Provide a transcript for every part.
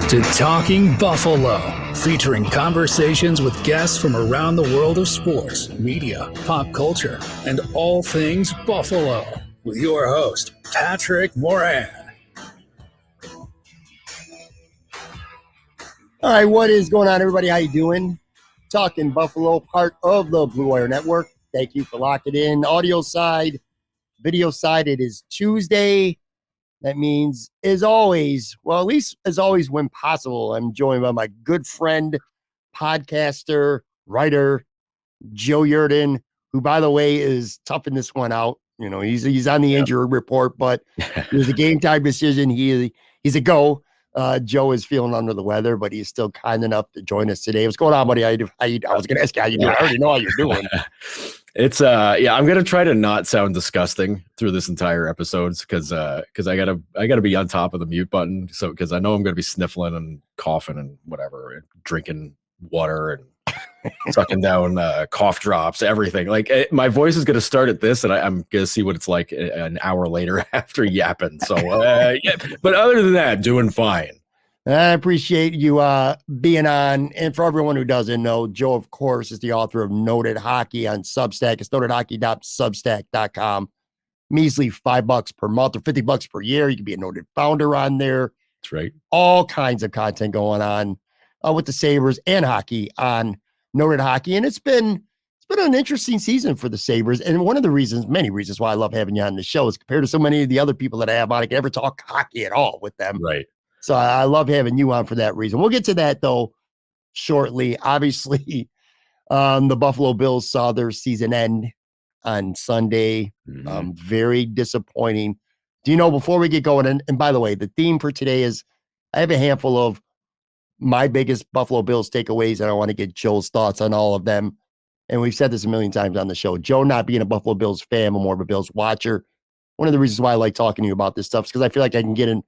to Talking Buffalo, featuring conversations with guests from around the world of sports, media, pop culture, and all things Buffalo. With your host, Patrick Moran. All right, what is going on, everybody? How you doing? Talking Buffalo, part of the Blue Wire Network. Thank you for locking in. Audio side, video side, it is Tuesday. That means, as always, well, at least as always when possible, I'm joined by my good friend, podcaster, writer, Joe Yerdon, who, by the way, is toughing this one out. You know, he's on the injury report, but it was a game time decision. He's a go. Joe is feeling under the weather, but he's still kind enough to join us today. What's going on, buddy? I was going to ask you how you doing. I already know how you're doing. It's I'm gonna try to not sound disgusting through this entire episode because I gotta be on top of the mute button. So because I know I'm gonna be sniffling and coughing and whatever, and drinking water and sucking down cough drops, everything. Like my voice is gonna start at this, and I'm gonna see what it's like an hour later after yapping. So yeah, but other than that, doing fine. I appreciate you being on. And for everyone who doesn't know, Joe, of course, is the author of Noted Hockey on Substack. It's notedhockey.substack.com. Measly $5 per month or $50 per year. You can be a noted founder on there. That's right. All kinds of content going on with the Sabres and hockey on Noted Hockey. And it's been an interesting season for the Sabres. And one of the reasons, many reasons why I love having you on the show is compared to so many of the other people that I have on, I can never talk hockey at all with them. Right. So I love having you on for that reason. We'll get to that, though, shortly. Obviously, the Buffalo Bills saw their season end on Sunday. Very disappointing. Do you know, before we get going, and by the way, the theme for today is I have a handful of my biggest Buffalo Bills takeaways, and I want to get Joe's thoughts on all of them. And we've said this a million times on the show. Joe, not being a Buffalo Bills fan, but more of a Bills watcher. One of the reasons why I like talking to you about this stuff is because I feel like I can get an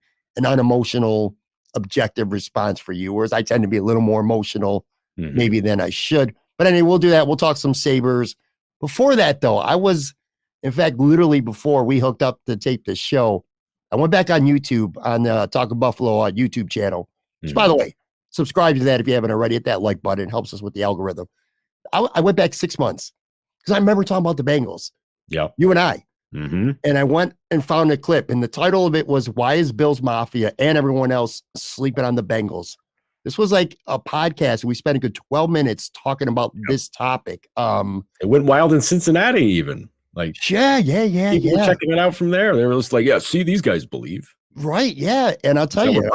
unemotional, objective response for you, whereas I tend to be a little more emotional maybe than I should. But anyway, we'll do that. We'll talk some Sabres. Before that, though, I was, in fact, literally before we hooked up to tape this show, I went back on YouTube, on the Talking Buffalo YouTube channel, which, by the way, subscribe to that if you haven't already. Hit that like button. It helps us with the algorithm. I went back 6 months because I remember talking about the Bengals. Yeah. You and I. And I went and found a clip, and the title of it was "Why is Bills Mafia and Everyone Else Sleeping on the Bengals?" This was like a podcast. We spent a good 12 minutes talking about this topic. It went wild in Cincinnati, even. Like, yeah. People were checking it out from there. They were just like, "Yeah, see, these guys believe." Right, yeah. And I'll tell you,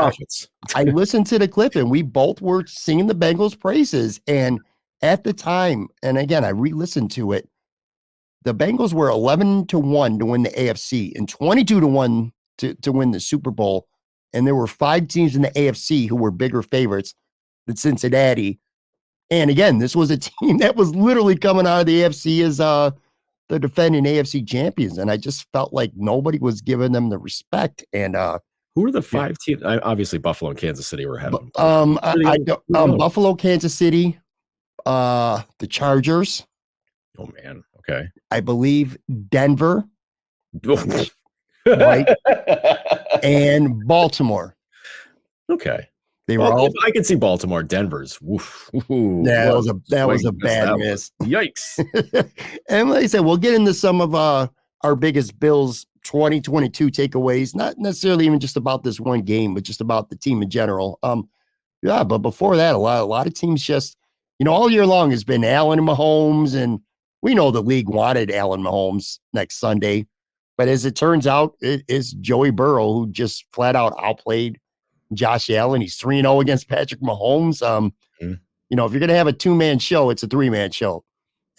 I listened to the clip, and we both were singing the Bengals' praises. And at the time, and again, I re-listened to it, the Bengals were 11-1 to win the AFC and 22-1 to win the Super Bowl. And there were 5 teams in the AFC who were bigger favorites than Cincinnati. And again, this was a team that was literally coming out of the AFC as the defending AFC champions. And I just felt like nobody was giving them the respect. And who were the 5 teams? Obviously, Buffalo and Kansas City were ahead of them. Buffalo, Kansas City, the Chargers. Oh, man. Okay. I believe Denver, right? And Baltimore. Okay. They were all. I can see Baltimore. Denver's. Yeah, that was a bad miss. Yikes. And like I said, we'll get into some of our biggest Bills 2022 takeaways. Not necessarily even just about this one game, but just about the team in general. Yeah, but before that, a lot of teams just, all year long has been Allen and Mahomes, and we know the league wanted Allen Mahomes next Sunday, but as it turns out, it is Joey Burrow who just flat out outplayed Josh Allen. He's 3-0 against Patrick Mahomes. If you're going to have a 2-man show, it's a 3-man show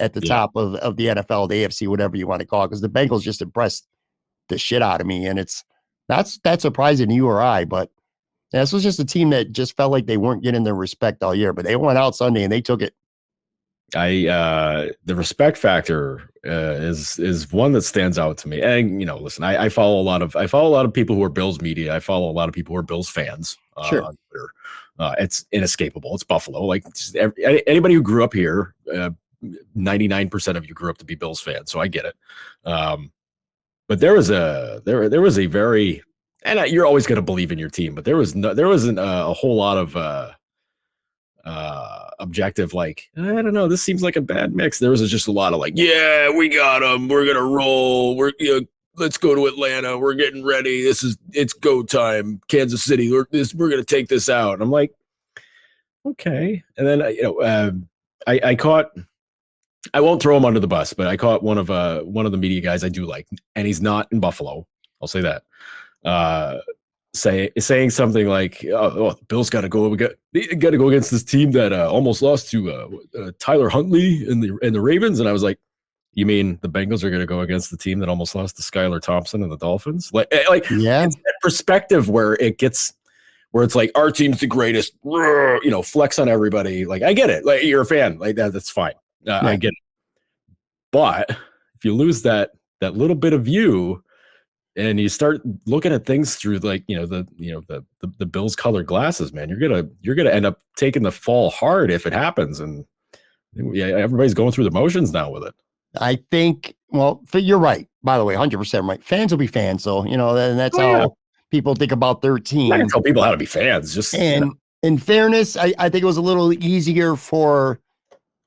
at the top of the NFL, the AFC, whatever you want to call it, because the Bengals just impressed the shit out of me. And it's not that surprising to you or I, but this was just a team that just felt like they weren't getting their respect all year, but they went out Sunday and they took it. The respect factor is one that stands out to me. And listen, I follow a lot of people who are Bills media. I follow a lot of people who are Bills fans. Sure. On Twitter. It's inescapable. It's Buffalo. Like anybody who grew up here, 99% of you grew up to be Bills fans, so I get it. But there was a very and you're always going to believe in your team, but there wasn't a whole lot of objective, like, I don't know, this seems like a bad mix. There was just a lot of like, yeah, we got them, we're gonna roll, let's go to Atlanta, we're getting ready, it's go time, Kansas City, we're gonna take this out. And I'm like, okay. And then I caught, I won't throw him under the bus, but I caught one of the media guys I do like, and he's not in Buffalo, I'll say that, saying something like, "Oh, Bill's got to go. We got to go against this team that almost lost to Tyler Huntley and the Ravens." And I was like, "You mean the Bengals are going to go against the team that almost lost to Skylar Thompson and the Dolphins?" Like Yeah. It's that perspective where it's like our team's the greatest. Flex on everybody. Like, I get it. Like, you're a fan. Like that's fine. I get it. But if you lose that little bit of view, and you start looking at things through the Bills colored glasses, man, you're gonna end up taking the fall hard if it happens. And yeah, everybody's going through the motions now with it. I think, well, you're right, by the way, 100% right. Fans will be fans, so and that's how people think about their team. I can tell people how to be fans. Just in fairness, I think it was a little easier for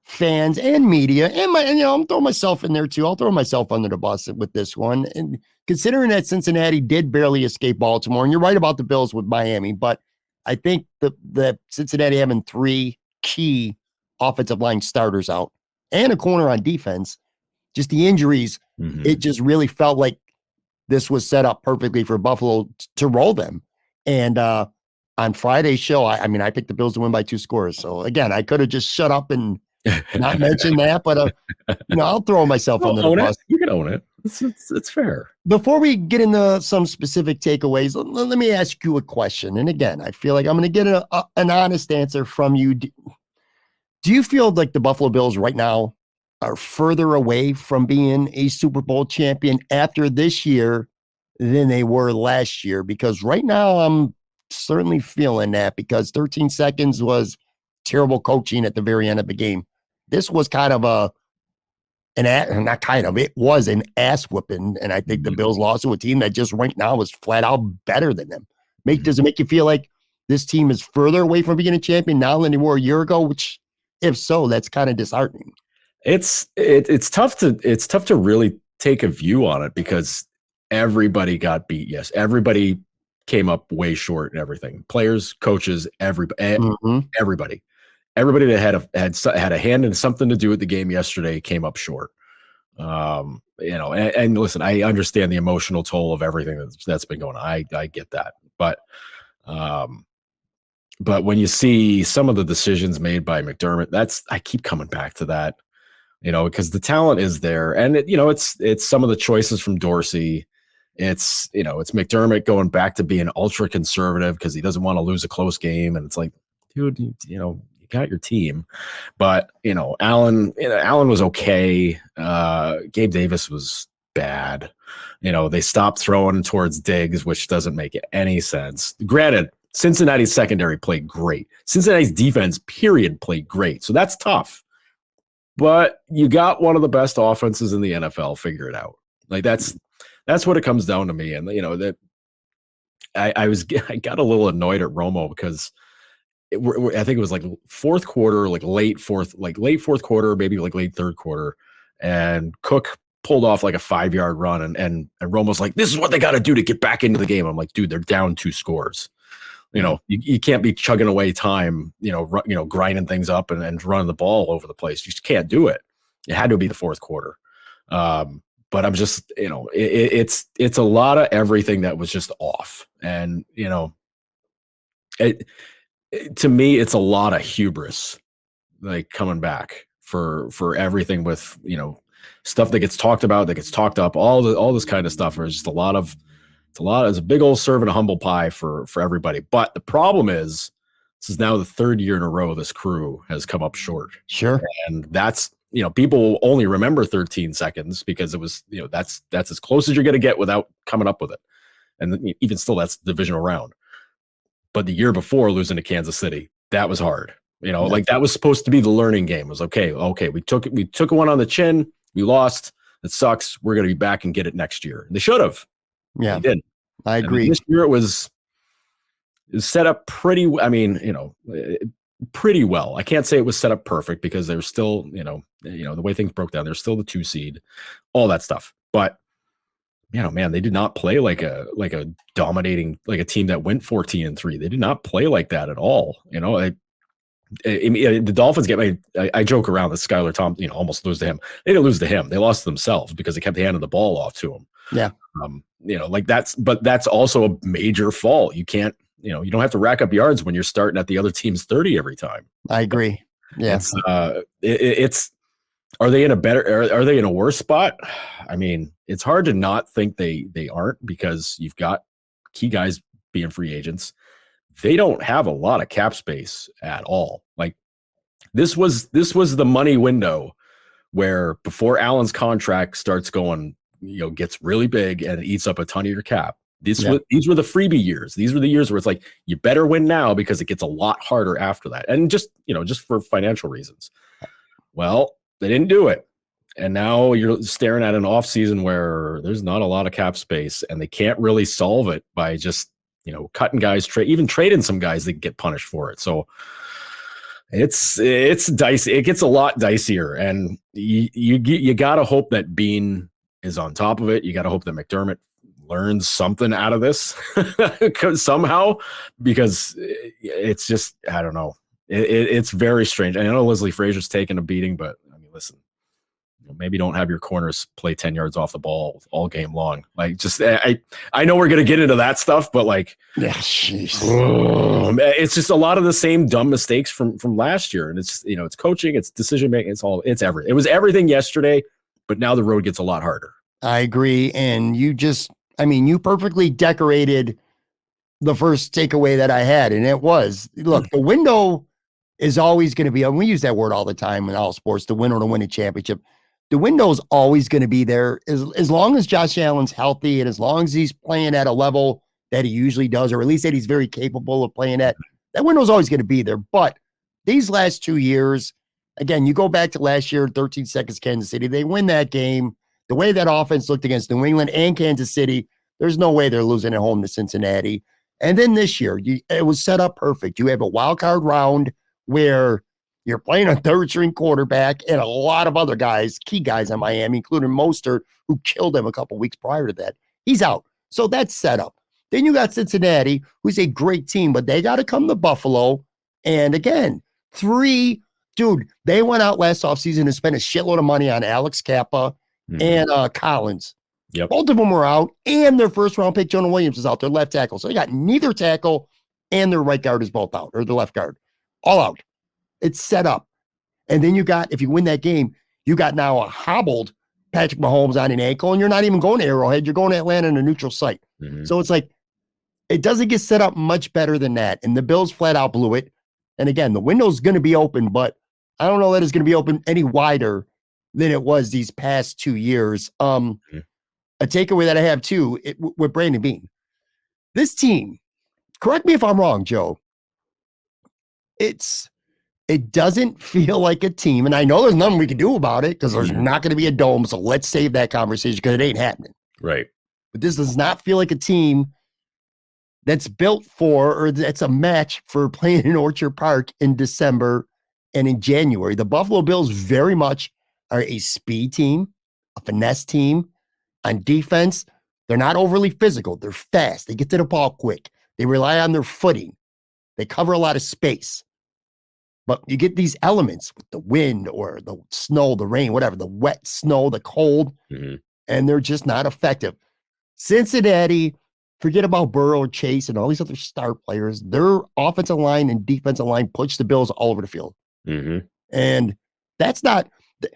fans and media, and I'm throwing myself in there too. I'll throw myself under the bus with this one. And considering that Cincinnati did barely escape Baltimore, and you're right about the Bills with Miami, but I think the Cincinnati having 3 key offensive line starters out and a corner on defense, just the injuries, it just really felt like this was set up perfectly for Buffalo to roll them. And on Friday's show, I picked the Bills to win by 2 scores. So again, I could have just shut up and not mention that, but I'll throw myself under the bus. You can own it. It's fair. Before we get into some specific takeaways, let me ask you a question. And again, I feel like I'm going to get an honest answer from you. Do you feel like the Buffalo Bills right now are further away from being a Super Bowl champion after this year than they were last year? Because right now I'm certainly feeling that, because 13 seconds was terrible coaching at the very end of the game. This was kind of it was an ass whooping. And I think the Bills lost to a team that just right now is flat out better than them. Does it make you feel like this team is further away from being a champion now than they were a year ago? Which, if so, that's kind of disheartening. It's tough to really take a view on it, because everybody got beat. Yes, everybody came up way short and everything. Players, coaches, everybody. Everybody that had a hand in something to do with the game yesterday came up short. And listen, I understand the emotional toll of everything that's been going on. I get that, but when you see some of the decisions made by McDermott, I keep coming back to that, because the talent is there, and it's some of the choices from Dorsey. It's McDermott going back to being ultra conservative because he doesn't want to lose a close game, and it's like, dude, you got your team. But Allen was okay. Gabe Davis was bad. They stopped throwing towards Diggs, which doesn't make any sense. Granted, Cincinnati's secondary played great. Cincinnati's defense, period, played great. So that's tough. But you got one of the best offenses in the NFL. Figure it out. Like, that's what it comes down to me. And that I got a little annoyed at Romo because I think it was like fourth quarter, like late fourth quarter, maybe like late third quarter, and Cook pulled off like a 5-yard run, and Romo's like, "This is what they got to do to get back into the game." I'm like, dude, they're down 2 scores. You can't be chugging away time, grinding things up and running the ball over the place. You just can't do it. It had to be the fourth quarter. But I'm just, it's a lot of everything that was just off. And, to me, it's a lot of hubris, like, coming back for everything with, stuff that gets talked about, that gets talked up, all this kind of stuff. There's just it's a big old serving of humble pie for everybody. But the problem is, this is now the 3rd year in a row this crew has come up short. Sure. And that's, people will only remember 13 seconds because it was, that's as close as you're going to get without coming up with it. And even still, that's the divisional round. But the year before, losing to Kansas City, that was hard. Like, that was supposed to be the learning game. It was okay. We took one on the chin. We lost. It sucks. We're going to be back and get it next year. And they should have. Yeah. They did. I agree. This year it was set up pretty. I mean, pretty well. I can't say it was set up perfect because there's still, the way things broke down. There's still the 2 seed, all that stuff. But man, they did not play like a dominating, like a team that went 14-3. They did not play like that at all. The Dolphins I joke around that Skylar Thompson, almost lose to him. They didn't lose to him. They lost to themselves because they kept handing the ball off to him. Yeah. That's also a major fault. You can't, you don't have to rack up yards when you're starting at the other team's 30 every time. I agree. Yes. Are they in a worse spot? I mean, it's hard to not think they aren't, because you've got key guys being free agents. They don't have a lot of cap space at all. Like this was the money window where before Allen's contract starts going, gets really big and it eats up a ton of your cap. These were the freebie years. These were the years where it's like, you better win now because it gets a lot harder after that. And just for financial reasons. Well, they didn't do it. And now you're staring at an offseason where there's not a lot of cap space, and they can't really solve it by just, cutting guys, even trading some guys that get punished for it. So it's dicey. It gets a lot dicier, and you got to hope that Bean is on top of it. You got to hope that McDermott learns something out of this somehow, because it's just, I don't know. It's very strange. I know Leslie Frazier's taking a beating, but I mean, listen, maybe don't have your corners play 10 yards off the ball all game long. Like, just, I know we're going to get into that stuff, but like, it's just a lot of the same dumb mistakes from last year. And it's, it's coaching, it's decision making, it's everything. It was everything yesterday, but now the road gets a lot harder. I agree. And you perfectly decorated the first takeaway that I had. And it was, look, the window is always going to be, and we use that word all the time in all sports, the winner to win a championship. The window is always going to be there as long as Josh Allen's healthy, and as long as he's playing at a level that he usually does, or at least that he's very capable of playing at. That window is always going to be there. But these last 2 years, again, you go back to last year, 13 seconds, Kansas City, they win that game. The way that offense looked against New England and Kansas City, there's no way they're losing at home to Cincinnati. And then this year, it was set up perfect. You have a wild card round where you're playing a third-string quarterback and a lot of other guys, key guys on Miami, including Mostert, who killed him a couple weeks prior to that. He's out. So that's set up. Then you got Cincinnati, who's a great team, but they got to come to Buffalo. And again, they went out last offseason and spent a shitload of money on Alex Kappa and Collins. Yep. Both of them were out, and their first-round pick, Jonah Williams, is out, their left tackle. So they got neither tackle, and their right guard is both out, or the left guard. All out. It's set up. And then if you win that game, you got now a hobbled Patrick Mahomes on an ankle, and you're not even going to Arrowhead. You're going to Atlanta in a neutral site. So it's like, it doesn't get set up much better than that. And the Bills flat out blew it. And again, the window's going to be open, but I don't know that it's going to be open any wider than it was these past 2 years. A takeaway that I have too, with Brandon Beane. This team, correct me if I'm wrong, Joe, it doesn't feel like a team, and I know there's nothing we can do about it because there's not going to be a dome, so let's save that conversation because it ain't happening. Right. But this does not feel like a team that's built for, or that's a match for playing in Orchard Park in December and in January. The Buffalo Bills very much are a speed team, a finesse team. On defense, they're not overly physical. They're fast. They get to the ball quick. They rely on their footing. They cover a lot of space. But you get these elements with the wind or the snow, the rain, whatever, the wet snow, the cold, and they're just not effective. Cincinnati, forget about Burrow, Chase, and all these other star players. Their offensive line and defensive line push the Bills all over the field. And that's not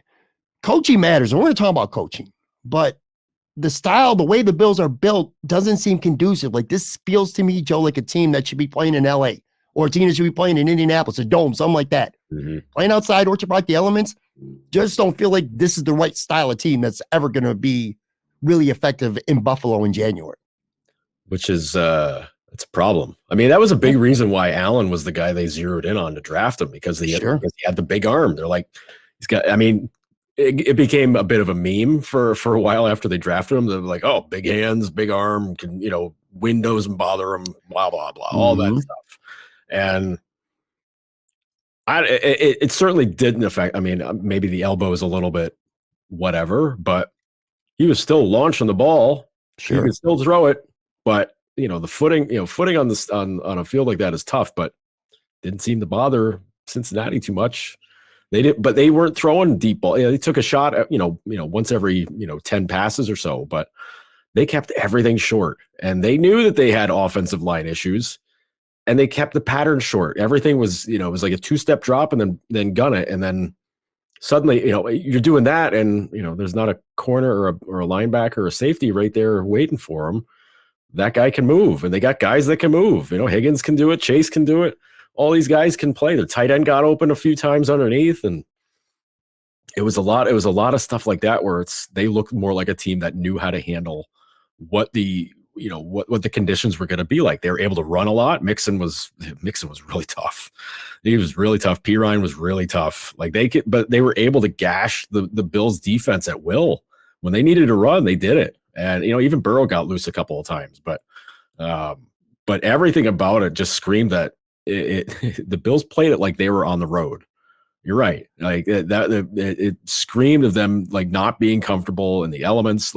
– coaching matters. And we're going to talk about coaching. But the style, the way the Bills are built doesn't seem conducive. Like, this feels to me, Joe, like a team that should be playing in L.A. or a team that should be playing in Indianapolis, a dome, something like that. Playing outside Orchard Park, the elements, just don't feel like this is the right style of team that's ever going to be really effective in Buffalo in January. Which is it's a problem. I mean, that was a big reason why Allen was the guy they zeroed in on to draft him, because he had the big arm. They're like, he's got, I mean, it became a bit of a meme for a while after they drafted him. They're like, oh, big hands, big arm, can, windows and bother them, blah, blah, blah, all that stuff. And it certainly didn't affect. I mean, maybe the elbow is a little bit whatever, but he was still launching the ball. Sure. You can still throw it, but the footing on this on a field like that is tough, but didn't seem to bother Cincinnati too much. They did, but they weren't throwing deep ball. They took a shot at, once every 10 passes or so, but they kept everything short. And they knew that they had offensive line issues, and they kept the pattern short. Everything was, it was like a two-step drop and then gun it, and then suddenly, you're doing that, and there's not a corner or a linebacker or a safety right there waiting for him. That guy can move, and they got guys that can move. Higgins can do it, Chase can do it. All these guys can play. Their tight end got open a few times underneath, and it was a lot of stuff like that where they looked more like a team that knew how to handle what the what the conditions were going to be like. They were able to run a lot. Mixon was really tough. He was really tough. Pirine was really tough. But they were able to gash the Bills defense at will. When they needed to run, they did it. And even Burrow got loose a couple of times, but everything about it just screamed that the Bills played it like they were on the road. You're right. Like it screamed of them not being comfortable in the elements.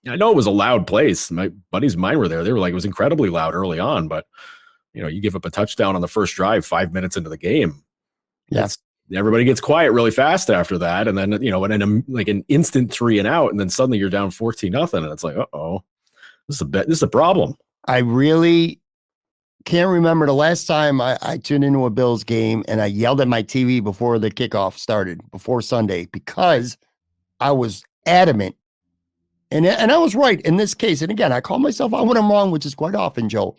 I know it was a loud place. My buddies of mine were there. They were it was incredibly loud early on, but you give up a touchdown on the first drive 5 minutes into the game. Yes. Everybody gets quiet really fast after that. And then, and an instant 3 and out, and then suddenly you're down 14-0. And it's uh-oh, this is a problem. I really can't remember the last time I tuned into a Bills game and I yelled at my TV before the kickoff started, before Sunday, because I was adamant. And I was right in this case. And again, I call myself out when I'm wrong, which is quite often, Joe.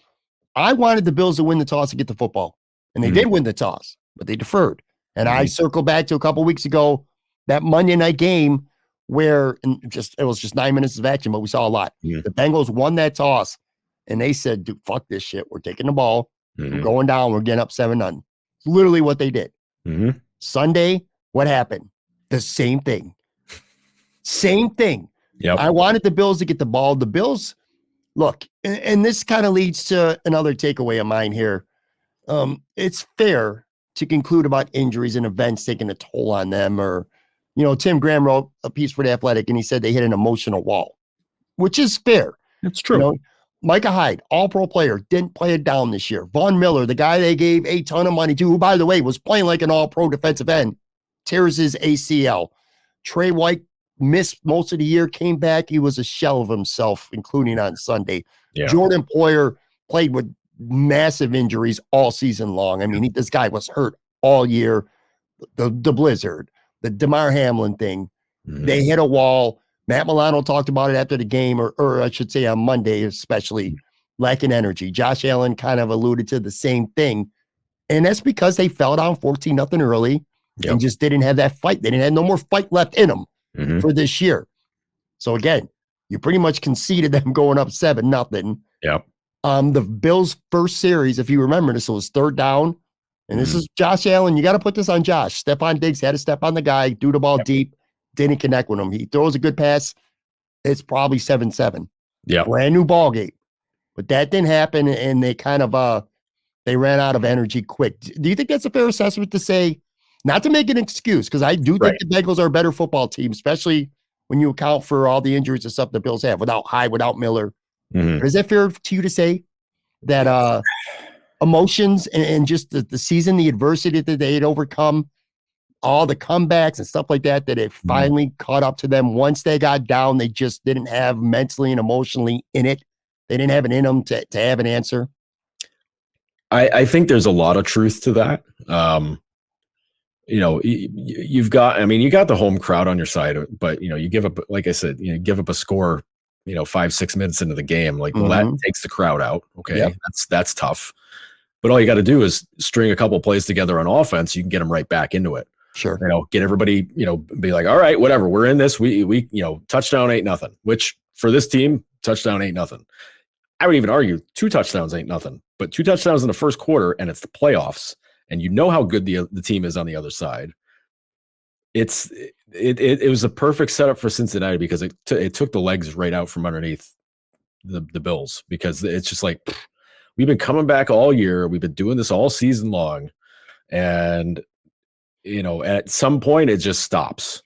I wanted the Bills to win the toss and get the football. And they did win the toss, but they deferred. And I circled back to a couple weeks ago, that Monday night game where it was just 9 minutes of action, but we saw a lot. The Bengals won that toss, and they said, dude, fuck this shit. We're taking the ball. We're going down. We're getting up 7-0. Literally what they did. Sunday, what happened? The same thing. Same thing. Yep. I wanted the Bills to get the ball. The Bills, look, and this kind of leads to another takeaway of mine here. It's fair to conclude about injuries and events taking a toll on them, or, Tim Graham wrote a piece for The Athletic and he said they hit an emotional wall, which is fair. It's true. Micah Hyde, all-pro player, didn't play it down this year. Von Miller, the guy they gave a ton of money to, who, by the way, was playing like an all-pro defensive end, tears his ACL. Trey White missed most of the year, came back. He was a shell of himself, including on Sunday. Yeah. Jordan Poyer played with massive injuries all season long. I mean, this guy was hurt all year. The blizzard, the DeMar Hamlin thing, they hit a wall. Matt Milano talked about it after the game, or I should say on Monday, especially lacking energy. Josh Allen kind of alluded to the same thing. And that's because they fell down 14-0 early and just didn't have that fight. They didn't have no more fight left in them for this year. So again, you pretty much conceded them going up 7-0. Yep. The Bills' first series, if you remember this, was third down. And this is Josh Allen. You got to put this on Josh. Stephon Diggs had to step on the guy, do the ball deep, didn't connect with him. He throws a good pass. It's probably 7-7. Yeah. Brand new ball game. But that didn't happen, and they kind of they ran out of energy quick. Do you think that's a fair assessment to say, not to make an excuse, because I do think the Bengals are a better football team, especially when you account for all the injuries and stuff the Bills have, without Hyde, without Miller. But is that fair to you to say that emotions and just the season, the adversity that they had overcome, all the comebacks and stuff like that, that it finally caught up to them once they got down? They just didn't have mentally and emotionally in it. They didn't have it in them to have an answer. I think there's a lot of truth to that. You've got, you got the home crowd on your side, but, you give up, like I said, give up a score, 5-6 minutes into the game, that takes the crowd out. Okay. Yep. That's tough. But all you got to do is string a couple plays together on offense. You can get them right back into it. Sure. Get everybody, be like, all right, whatever, we're in this. We touchdown ain't nothing, which for this team, touchdown ain't nothing. I would even argue 2 touchdowns ain't nothing, but 2 touchdowns in the first quarter, and it's the playoffs, and how good the team is on the other side. It was a perfect setup for Cincinnati because it took the legs right out from underneath the Bills, because it's just like, we've been coming back all year. We've been doing this all season long. And, at some point it just stops.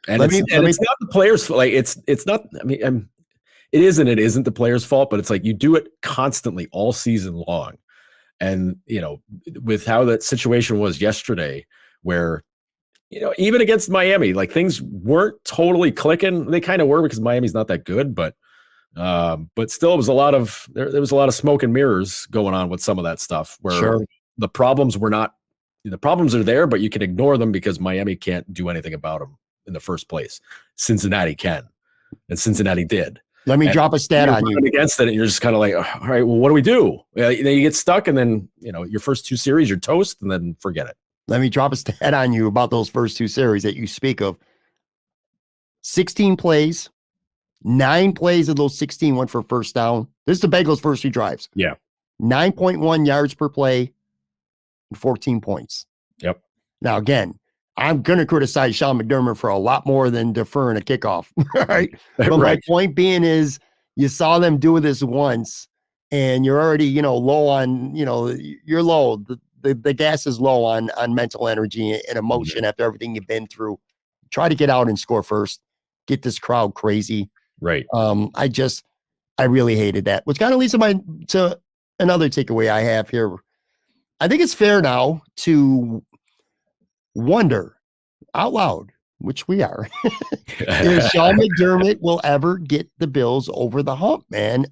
And it's not the players. Like it's not, I mean, it is and it isn't the player's fault, but it's like you do it constantly all season long. And, with how that situation was yesterday, where, even against Miami, like things weren't totally clicking. They kind of were, because Miami's not that good, but still it was there was a lot of smoke and mirrors going on with some of that stuff, where the problems are there, but you can ignore them because Miami can't do anything about them in the first place. Cincinnati can, and Cincinnati did. Let me drop a stat on you. Against it, and you're just kind of like, all right, well, what do we do? You get stuck, and then your first 2 series, you're toast, and then forget it. Let me drop a stat on you about those first 2 series that you speak of. 16 plays, 9 plays of those 16 went for first down. This is the Bengals' first 2 drives. Yeah, 9.1 yards per play, and 14 points. Yep. Now again, I'm going to criticize Sean McDermott for a lot more than deferring a kickoff, right? But my point being is, you saw them do this once, and you're already, low on, you're low. The gas is low on mental energy and emotion after everything you've been through. Try to get out and score first. Get this crowd crazy. Right. I really hated that, which kind of leads to another takeaway I have here. I think it's fair now to wonder out loud, which we are, if Sean McDermott will ever get the Bills over the hump, man.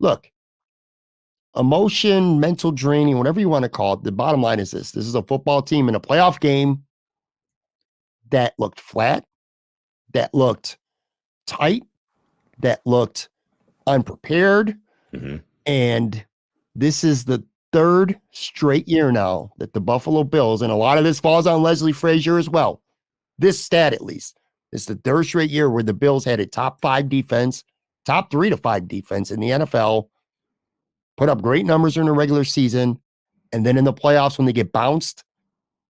Look, emotion, mental draining, whatever you want to call it. The bottom line is this is a football team in a playoff game that looked flat, that looked tight, that looked unprepared. Mm-hmm. And this is the 3rd straight year now that the Buffalo Bills, and a lot of this falls on Leslie Frazier as well. This stat, at least, is the 3rd straight year where the Bills had a top 5 defense, top 3 to 5 defense in the NFL, put up great numbers in the regular season, and then in the playoffs, when they get bounced,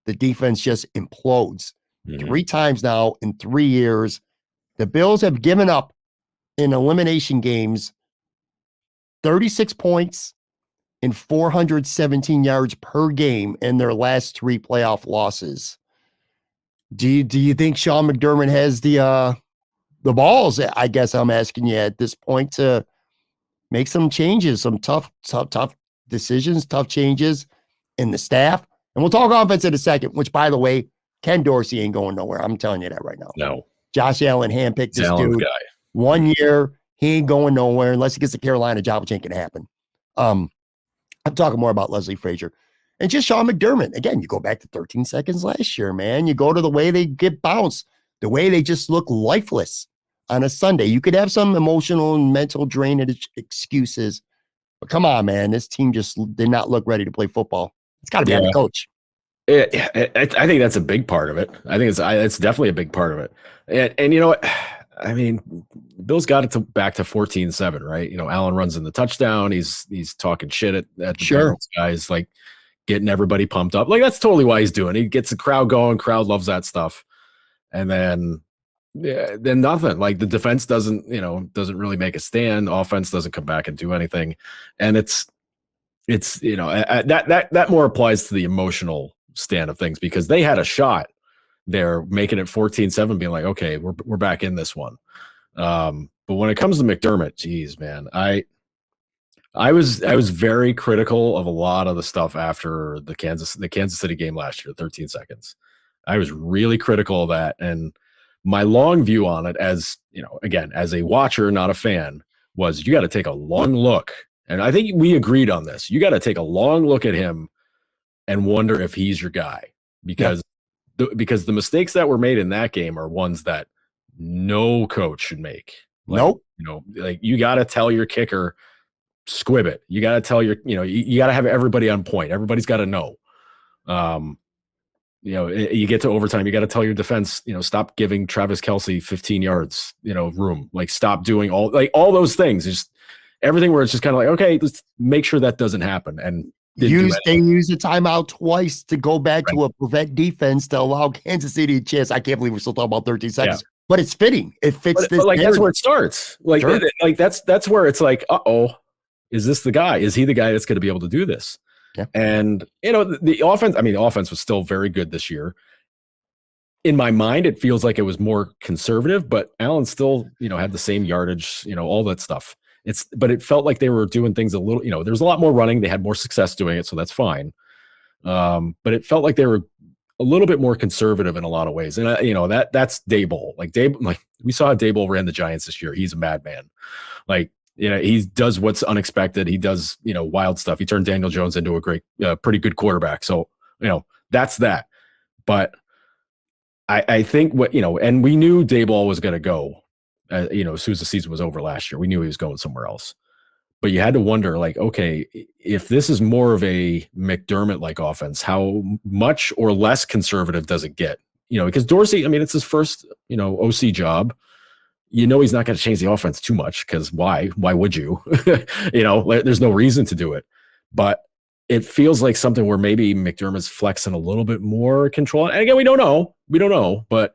the defense just implodes. Mm-hmm. 3 times now in 3 years, the Bills have given up in elimination games 36 points and 417 yards per game in their last 3 playoff losses. Do you think Sean McDermott has the balls, I guess I'm asking you at this point, to make some changes, some tough decisions, tough changes in the staff? And we'll talk offense in a second, which, by the way, Ken Dorsey ain't going nowhere. I'm telling you that right now. No. Josh Allen handpicked this dude. Guy. 1 year, he ain't going nowhere unless he gets the Carolina job, which ain't going to happen. I'm talking more about Leslie Frazier and just Sean McDermott. Again, you go back to 13 seconds last year, man. You go to the way they get bounced, the way they just look lifeless on a Sunday. You could have some emotional and mental drainage excuses, but come on, man. This team just did not look ready to play football. It's got to be on the coach. I think that's a big part of it. I think it's definitely a big part of it. And you know what? I mean, Bill's got it back to 14-7, right? Allen runs in the touchdown. He's talking shit at the Bengals guys, like getting everybody pumped up. Like, that's totally why he's doing it. He gets the crowd going. Crowd loves that stuff. And then nothing. Like, the defense doesn't really make a stand. Offense doesn't come back and do anything. And it's that more applies to the emotional stand of things, because they had a shot there making it 14-7, being like, okay, we're back in this one. But when it comes to McDermott, geez, man, I was very critical of a lot of the stuff after the Kansas City game last year, 13 seconds. I was really critical of that. And my long view on it, as again, as a watcher, not a fan, was you got to take a long look. And I think we agreed on this. You got to take a long look at him and wonder if he's your guy, because the mistakes that were made in that game are ones that no coach should make. Nope. Like, you got to tell your kicker, squib it. You got to tell your, you got to have everybody on point. Everybody's got to know. You get to overtime, you got to tell your defense, stop giving Travis Kelce 15 yards, room. Like, stop doing all those things. Just everything where it's just kind of like, okay, let's make sure that doesn't happen. And they use the timeout twice to go back to a prevent defense to allow Kansas City a chance. I can't believe we're still talking about 13 seconds. But it's fitting. It fits But, this. but like that's where it starts. Like, Sure. like that's where it's like, is this the guy? Is he the guy that's going to be able to do this? Yeah. And the offense. I mean, the offense was still very good this year. In my mind, it feels like it was more conservative, but Allen still, had the same yardage, all that stuff. But it felt like they were doing things a little, there's a lot more running. They had more success doing it, so that's fine. But it felt like they were a little bit more conservative in a lot of ways. And that's Daboll. Like we saw how Daboll ran the Giants this year. He's a madman. Like, he does what's unexpected. He does, wild stuff. He turned Daniel Jones into a great, pretty good quarterback. So, that's that. But I think and we knew Daboll was going to go, as soon as the season was over last year. We knew he was going somewhere else. But you had to wonder, like, okay, if this is more of a McDermott-like offense, how much or less conservative does it get? Because Dorsey, I mean, it's his first, OC job. He's not going to change the offense too much, because why? Why would you? There's no reason to do it. But it feels like something where maybe McDermott's flexing a little bit more control. And again, we don't know. But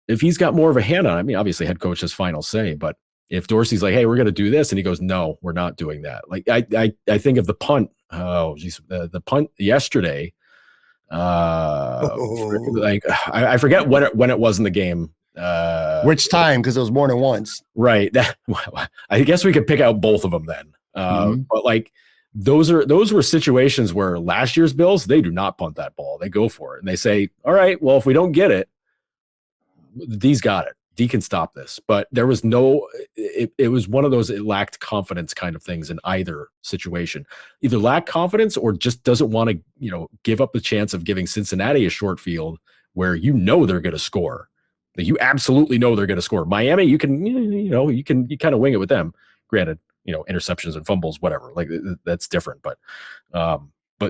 if he's got more of a hand on it, I mean, obviously head coach has final say, but if Dorsey's like, hey, we're going to do this, and he goes, no, we're not doing that. Like, I think of the punt. Oh, geez, the punt yesterday. Like, I forget when it was in the game. Which time? Because it was more than once. Right. I guess we could pick out both of them then. But like, those were situations where last year's Bills, they do not punt that ball. They go for it, and they say, all right, well, if we don't get it, D's got it. D can stop this. But there was it was one of those, it lacked confidence kind of things in either situation. Either lack confidence or just doesn't want to, give up the chance of giving Cincinnati a short field where they're going to score. Like, you absolutely know they're going to score. Miami, you can kind of wing it with them. Granted, interceptions and fumbles, whatever. Like, that's different. But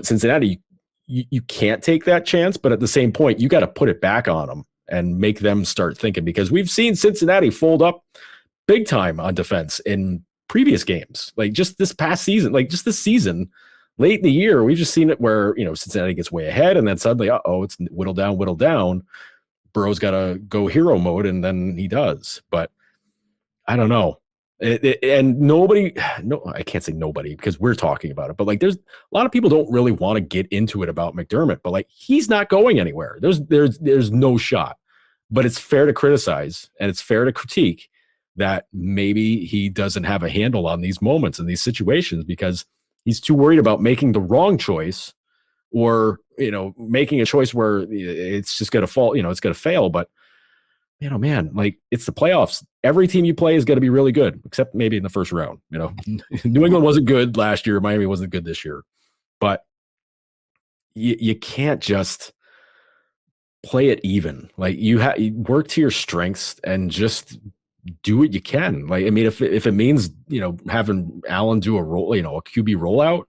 Cincinnati, you can't take that chance. But at the same point, you got to put it back on them and make them start thinking, because we've seen Cincinnati fold up big time on defense in previous games. Like, just this past season, just this season, late in the year, we've just seen it where, Cincinnati gets way ahead, and then suddenly, it's whittle down. Burrow's got to go hero mode, and then he does. But I don't know. And I can't say nobody, because we're talking about it, but like, there's a lot of people don't really want to get into it about McDermott, but like, he's not going anywhere. There's no shot. But it's fair to criticize, and it's fair to critique that maybe he doesn't have a handle on these moments and these situations, because he's too worried about making the wrong choice, or making a choice where it's just going to fall, it's going to fail. But man, like, it's the playoffs. Every team you play is going to be really good, except maybe in the first round. New England wasn't good last year. Miami wasn't good this year. But you can't just play it even. Like, you work to your strengths and just do what you can. Like, I mean, if it means, having Allen do a QB rollout,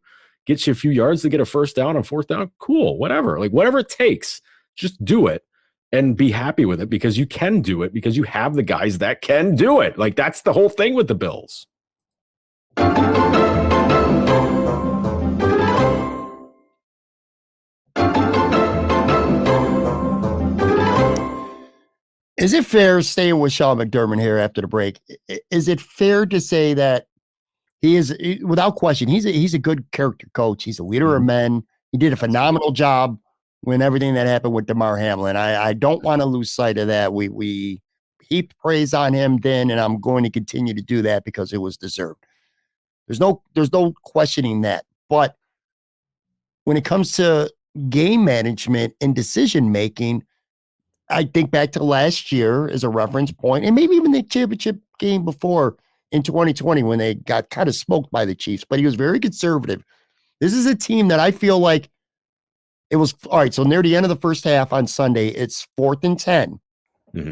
gets you a few yards to get a first down and fourth down, cool, whatever. Like, whatever it takes, just do it. And be happy with it, because you can do it, because you have the guys that can do it. Like, that's the whole thing with the Bills. Is it fair, staying with Sean McDermott here after the break, is it fair to say that he is, without question, he's a good character coach. He's a leader of men. He did a phenomenal job when everything that happened with DeMar Hamlin. I don't want to lose sight of that. We heaped praise on him then, and I'm going to continue to do that because it was deserved. There's no questioning that. But when it comes to game management and decision making, I think back to last year as a reference point, and maybe even the championship game before in 2020 when they got kind of smoked by the Chiefs, but he was very conservative. This is a team that I feel like it was, all right, so near the end of the first half on Sunday, it's 4th and 10.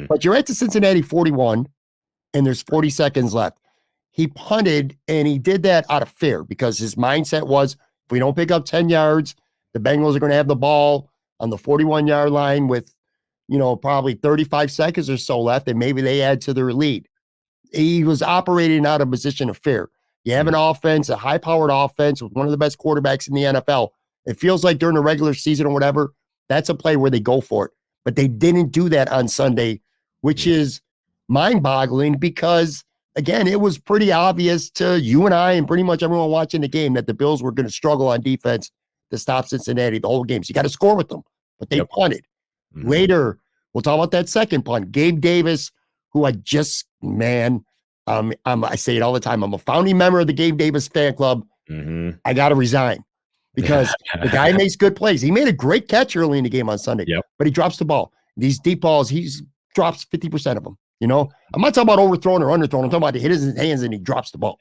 But you're at the Cincinnati 41, and there's 40 seconds left. He punted, and he did that out of fear, because his mindset was, if we don't pick up 10 yards, the Bengals are going to have the ball on the 41-yard line with, probably 35 seconds or so left, and maybe they add to their lead. He was operating out of a position of fear. You have an offense, a high-powered offense with one of the best quarterbacks in the NFL. It feels like during the regular season or whatever, that's a play where they go for it. But they didn't do that on Sunday, which is mind-boggling because, again, it was pretty obvious to you and I and pretty much everyone watching the game that the Bills were going to struggle on defense to stop Cincinnati the whole game. So you got to score with them, but they punted. Later, we'll talk about that second punt. Gabe Davis, who I just, man, I say it all the time. I'm a founding member of the Gabe Davis fan club. I got to resign because the guy makes good plays. He made a great catch early in the game on Sunday, but he drops the ball. These deep balls, he drops 50% of them. You know, I'm not talking about overthrown or underthrown. I'm talking about he hits his hands and he drops the ball.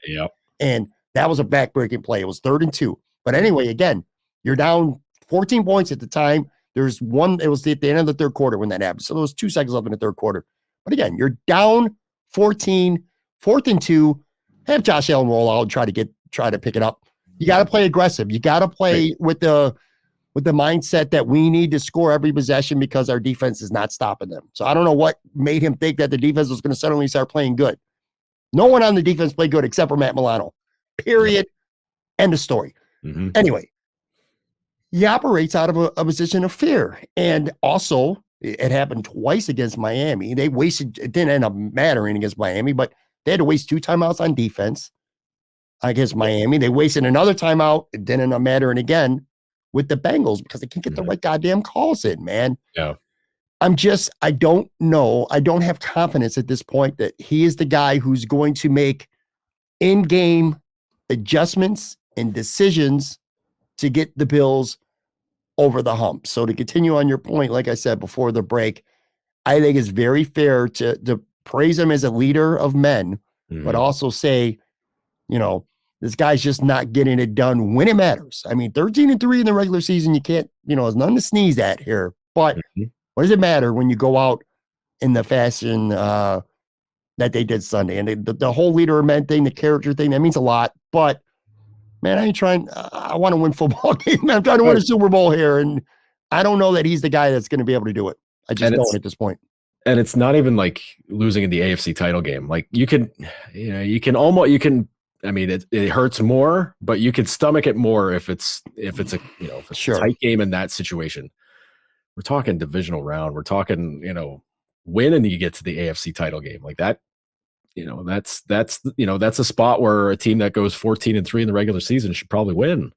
And that was a backbreaking play. It was 3rd and 2. But anyway, again, you're down 14 points at the time. There's one, it was at the end of the third quarter when that happened. So there was 2 seconds left in the third quarter. But again, you're down 14, 4th and 2. Have Josh Allen roll out and try to pick it up. You got to play aggressive. You got to play with the mindset that we need to score every possession because our defense is not stopping them. So I don't know what made him think that the defense was going to suddenly start playing good. No one on the defense played good except for Matt Milano. Period. End of story. Anyway, he operates out of a position of fear. And also, it happened twice against Miami. They wasted, it didn't end up mattering against Miami, but they had to waste 2 timeouts on defense against Miami. They wasted another timeout. It didn't end up mattering again with the Bengals because they can't get the right goddamn calls in, man. I don't know. I don't have confidence at this point that he is the guy who's going to make in-game adjustments and decisions to get the Bills over the hump. So to continue on your point, like I said before the break, I think it's very fair to praise him as a leader of men, but also say, you know, this guy's just not getting it done when it matters. I mean, 13-3 in the regular season, you can't, you know, there's nothing to sneeze at here. But what does it matter when you go out in the fashion that they did Sunday? And the whole leader of men thing, the character thing, that means a lot. But, man, I ain't trying. I want to win football game. I'm trying to win a Super Bowl here. And I don't know that he's the guy that's going to be able to do it. I just don't at this point. And it's not even like losing in the AFC title game. Like you can, I mean, it hurts more, but you can stomach it more if it's a tight game in that situation. We're talking divisional round. We're talking, win and you get to the AFC title game like that. That's a spot where a team that goes 14-3 in the regular season should probably win.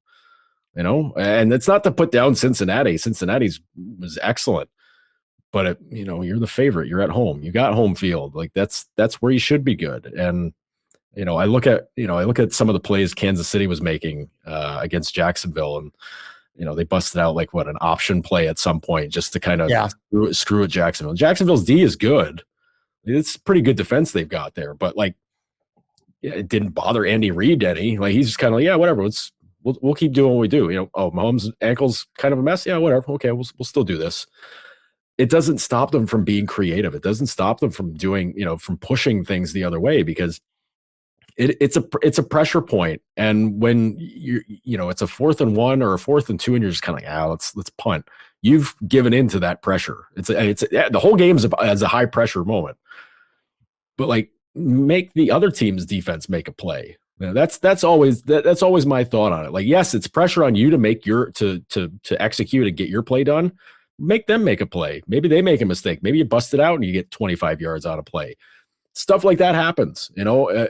And it's not to put down Cincinnati. Cincinnati's was excellent, but you're the favorite. You're at home. You got home field. Like that's where you should be good. And I look at some of the plays Kansas City was making against Jacksonville, and they busted out like an option play at some point just to kind of screw at Jacksonville. Jacksonville's D is good. It's pretty good defense they've got there, but it didn't bother Andy Reid any. Like he's just kind of whatever. We'll keep doing what we do. Mahomes' ankle's kind of a mess. Yeah, whatever. Okay, we'll still do this. It doesn't stop them from being creative. It doesn't stop them from doing from pushing things the other way because it's a pressure point. And when it's a 4th and 1 or a 4th and 2, and you're just kind of like, let's punt. You've given into that pressure. The whole game is a high pressure moment. But make the other team's defense make a play. That's always my thought on it. Like, yes, it's pressure on you to make to execute and get your play done. Make them make a play. Maybe they make a mistake. Maybe you bust it out and you get 25 yards out of play. Stuff like that happens. And I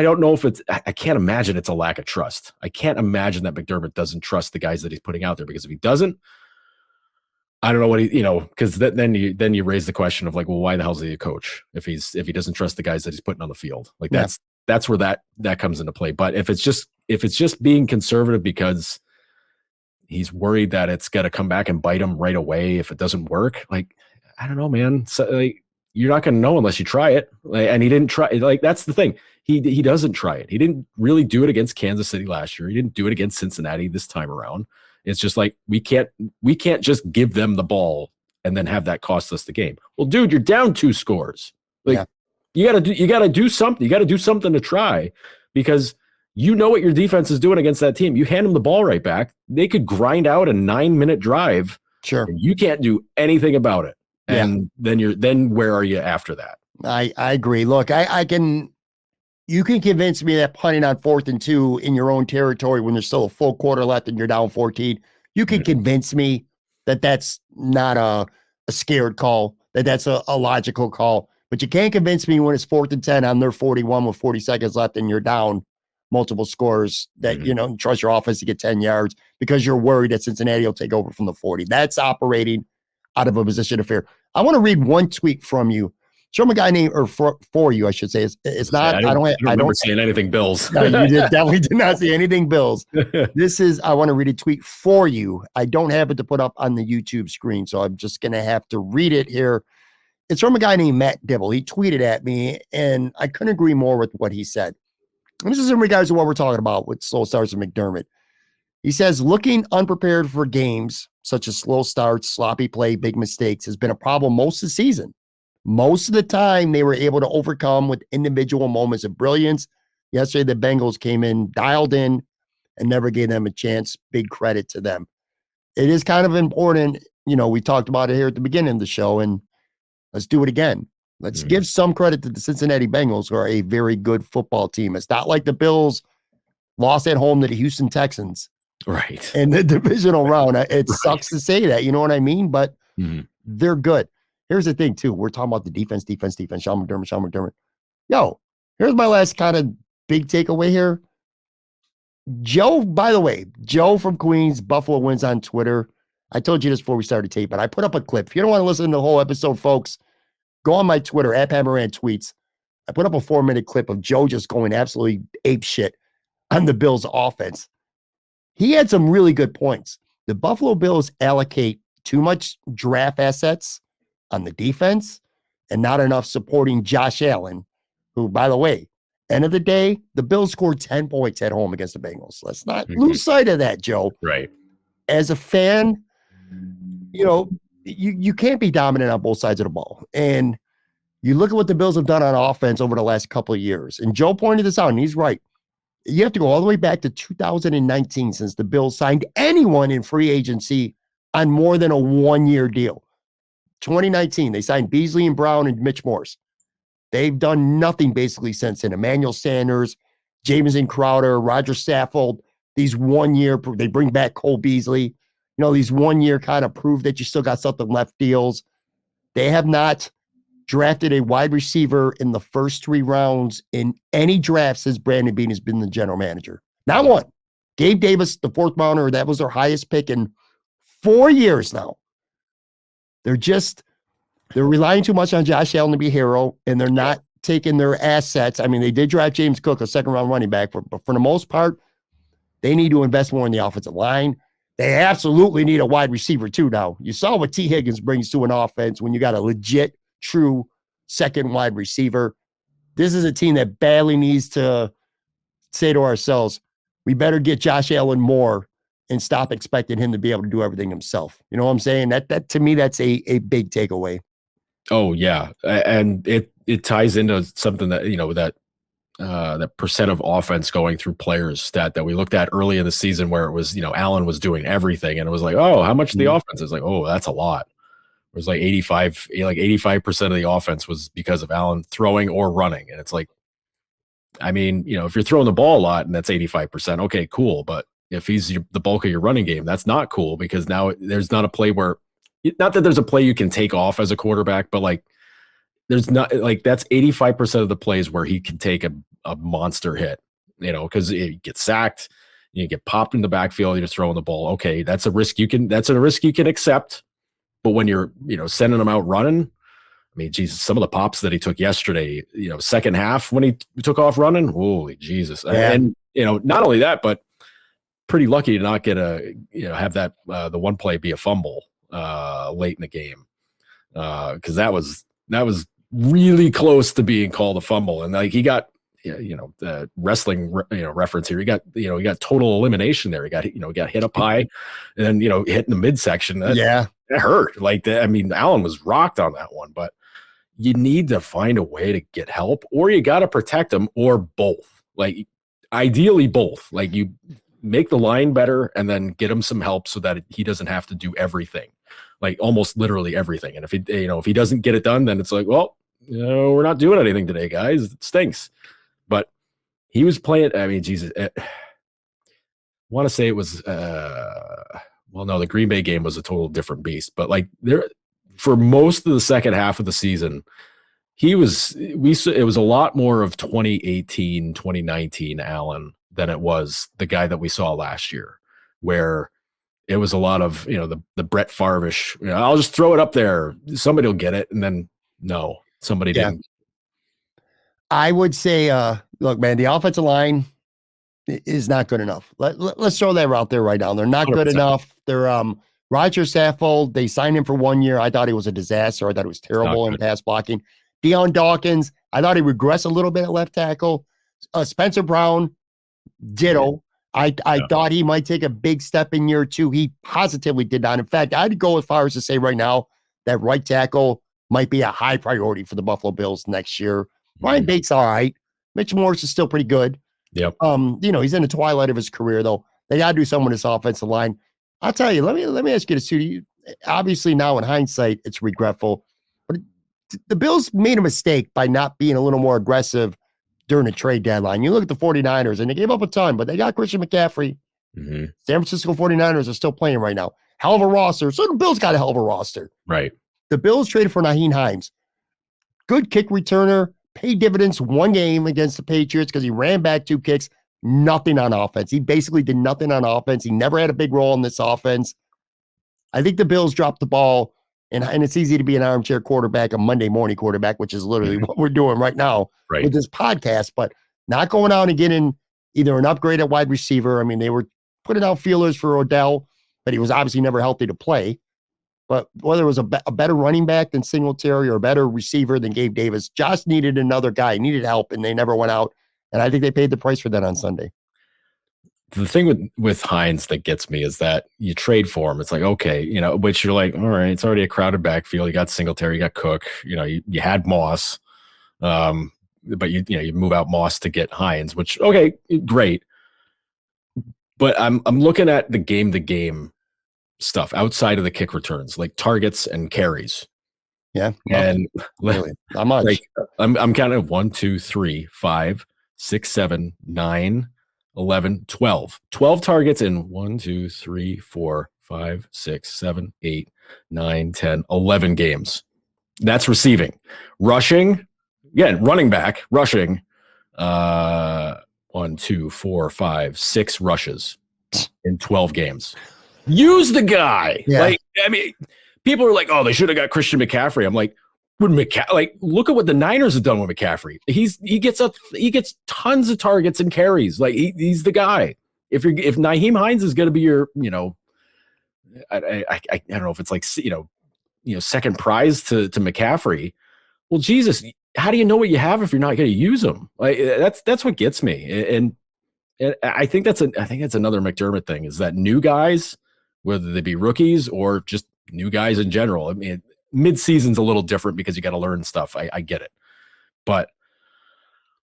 don't know if I can't imagine it's a lack of trust. I can't imagine that McDermott doesn't trust the guys that he's putting out there, because if he doesn't, I don't know what because then you raise the question of why the hell is he a coach if he doesn't trust the guys that he's putting on the field? That's where that comes into play. But if it's just being conservative because he's worried that it's got to come back and bite him right away if it doesn't work, I don't know, man. So, you're not going to know unless you try it. And he didn't try. That's the thing. He doesn't try it. He didn't really do it against Kansas City last year. He didn't do it against Cincinnati this time around. It's just we can't just give them the ball and then have that cost us the game. Well, dude, you're down 2 scores. You got to do something. You got to do something to try, because what your defense is doing against that team. You hand them the ball right back. They could grind out a 9-minute drive. Sure. And you can't do anything about it. And then where are you after that? I agree. Look, you can convince me that punting on 4th and 2 in your own territory when there's still a full quarter left and you're down 14, you can convince me that that's not a scared call. that that's a logical call. But you can't convince me when it's 4th and 10 on their 41 with 40 seconds left and you're down multiple scores that, you know, trust your offense to get 10 yards because you're worried that Cincinnati will take over from the 40. That's operating out of a position of fear. I want to read one tweet from you. From a guy named, or for you, I should say. It's not, I don't remember saying anything Bills. No, you definitely did not say anything Bills. This is, I want to read a tweet for you. I don't have it to put up on the YouTube screen, so I'm just going to have to read it here. It's from a guy named Matt Dibble. He tweeted at me, and I couldn't agree more with what he said. And this is in regards to what we're talking about with slow starts and McDermott. He says, looking unprepared for games, such as slow starts, sloppy play, big mistakes, has been a problem most of the season. Most of the time, they were able to overcome with individual moments of brilliance. Yesterday, the Bengals came in, dialed in, and never gave them a chance. Big credit to them. It is kind of important. You know, we talked about it here at the beginning of the show, and let's do it again. Let's give some credit to the Cincinnati Bengals, who are a very good football team. It's not like the Bills lost at home to the Houston Texans. Right. In the divisional round. It sucks to say that, you know what I mean? But they're good. Here's the thing, too. We're talking about the defense. Sean McDermott. Yo, here's my last kind of big takeaway here. Joe, by the way, Joe from Queens, Buffalo Wins on Twitter. I told you this before we started tape, but I put up a clip. If you don't want to listen to the whole episode, folks, go on my Twitter, @Moran Tweets. I put up a 4-minute clip of Joe just going absolutely ape shit on the Bills offense. He had some really good points. The Buffalo Bills allocate too much draft assets on the defense and not enough supporting Josh Allen, who, by the way, end of the day, the Bills scored 10 points at home against the Bengals. Let's not lose sight of that, Joe. Right. As a fan, you know, you can't be dominant on both sides of the ball. And you look at what the Bills have done on offense over the last couple of years. And Joe pointed this out, and he's right. You have to go all the way back to 2019 since the Bills signed anyone in free agency on more than a 1-year deal. 2019, they signed Beasley and Brown and Mitch Morse. They've done nothing basically since then. Emmanuel Sanders, Jamison Crowder, Roger Saffold, these 1-year, they bring back Cole Beasley. You know, these 1-year kind of prove that you still got something left deals. They have not drafted a wide receiver in the first 3 rounds in any draft since Brandon Beane has been the general manager. Not one. Gabe Davis, the 4th rounder, that was their highest pick in 4 years now. They're relying too much on Josh Allen to be a hero, and they're not taking their assets. I mean, they did draft James Cook, a 2nd-round running back, but for the most part, they need to invest more in the offensive line. They absolutely need a wide receiver too now. You saw what T. Higgins brings to an offense when you got a legit, true second wide receiver. This is a team that badly needs to say to ourselves, we better get Josh Allen more and stop expecting him to be able to do everything himself. You know what I'm saying? That to me, that's a big takeaway. Oh yeah. And it ties into something that, you know, that percent of offense going through players stat that we looked at early in the season where it was, you know, Allen was doing everything and it was like, oh, how much of the offense is like, oh, that's a lot. It was like 85% of the offense was because of Allen throwing or running. And it's like, I mean, you know, if you're throwing the ball a lot and that's 85%, okay, cool. But if he's the bulk of your running game, that's not cool because now there's not a play where, not that there's a play you can take off as a quarterback, but like there's not like that's 85% of the plays where he can take a monster hit, you know, because you get sacked, you get popped in the backfield, you're throwing the ball. Okay, that's a risk you can accept. But when you're, you know, sending him out running, I mean, Jesus, some of the pops that he took yesterday, you know, second half when he took off running, holy Jesus. Yeah. And, you know, not only that, but pretty lucky to not get have that, the one play be a fumble late in the game. Cause that was really close to being called a fumble. And like he got, you know, the wrestling, reference here. He got total elimination there. He got hit up high and then, you know, hit in the midsection. That hurt. Like that. I mean, Allen was rocked on that one, but you need to find a way to get help or you got to protect him or both. Like ideally both. Like you make the line better and then get him some help so that he doesn't have to do everything, like almost literally everything. And if he doesn't get it done, then it's like, well, you know, we're not doing anything today, guys. It stinks. But he was playing. I mean, Jesus, I want to say it was. Well, no, the Green Bay game was a total different beast. But like for most of the second half of the season, it was a lot more of 2018, 2019 Allen than it was the guy that we saw last year, where it was a lot of, the Brett Favre-ish, I'll just throw it up there. Somebody will get it. And then no, somebody didn't. I would say, look, man, the offensive line is not good enough. Let's throw that out there right now. They're not 100%. Good enough. They're Roger Saffold, they signed him for 1 year. I thought he was a disaster. I thought he was terrible in pass blocking. Deion Dawkins, I thought he regressed a little bit at left tackle. Spencer Brown, ditto. I thought he might take a big step in year 2. He positively did not. In fact, I'd go as far as to say right now that right tackle might be a high priority for the Buffalo Bills next year. Ryan Bates, all right. Mitch Morris is still pretty good. Yep. He's in the twilight of his career, though. They got to do something with this offensive line. I'll tell you, let me ask you this, too. Obviously, now in hindsight, it's regretful. But the Bills made a mistake by not being a little more aggressive during the trade deadline. You look at the 49ers, and they gave up a ton, but they got Christian McCaffrey. Mm-hmm. San Francisco 49ers are still playing right now. Hell of a roster. So the Bills got a hell of a roster. Right. The Bills traded for Nyheim Hines. Good kick returner. Paid dividends 1 game against the Patriots because he ran back 2 kicks. Nothing on offense. He basically did nothing on offense. He never had a big role in this offense. I think the Bills dropped the ball, and it's easy to be an armchair quarterback, a Monday morning quarterback, which is literally what we're doing right now with this podcast, but not going out and getting either an upgrade at wide receiver. I mean, they were putting out feelers for Odell, but he was obviously never healthy to play. But whether it was a better running back than Singletary or a better receiver than Gabe Davis, Josh needed another guy, needed help, and they never went out. And I think they paid the price for that on Sunday. The thing with Hines that gets me is that you trade for him. It's like, okay, which you're like, all right, it's already a crowded backfield. You got Singletary, you got Cook, you had Moss, but you move out Moss to get Hines, which, okay, great. But I'm looking at the game-to-game stuff outside of the kick returns, like targets and carries. Yeah. And really, not much. Like, I'm counting 1, 2, 3, 5, 6, 7, 9, 11, 12. 12 targets in 1, 2, 3, 4, 5, 6, 7, 8, 9, 10, 11 games. That's receiving. Rushing, again, running back, rushing. 1, 2, 4, 5, 6 rushes in 12 games. Use the guy. Yeah. Like, I mean, people are like, oh, they should have got Christian McCaffrey. I'm like, look at what the Niners have done with McCaffrey. He gets tons of targets and carries. Like he's the guy. If Nyheim Hines is going to be your, I don't know if it's like, second prize to McCaffrey. Well, Jesus, how do you know what you have if you're not going to use him? Like that's what gets me. And I think that's another McDermott thing is that new guys, whether they be rookies or just new guys in general. I mean, mid-season's a little different because you got to learn stuff. I get it. But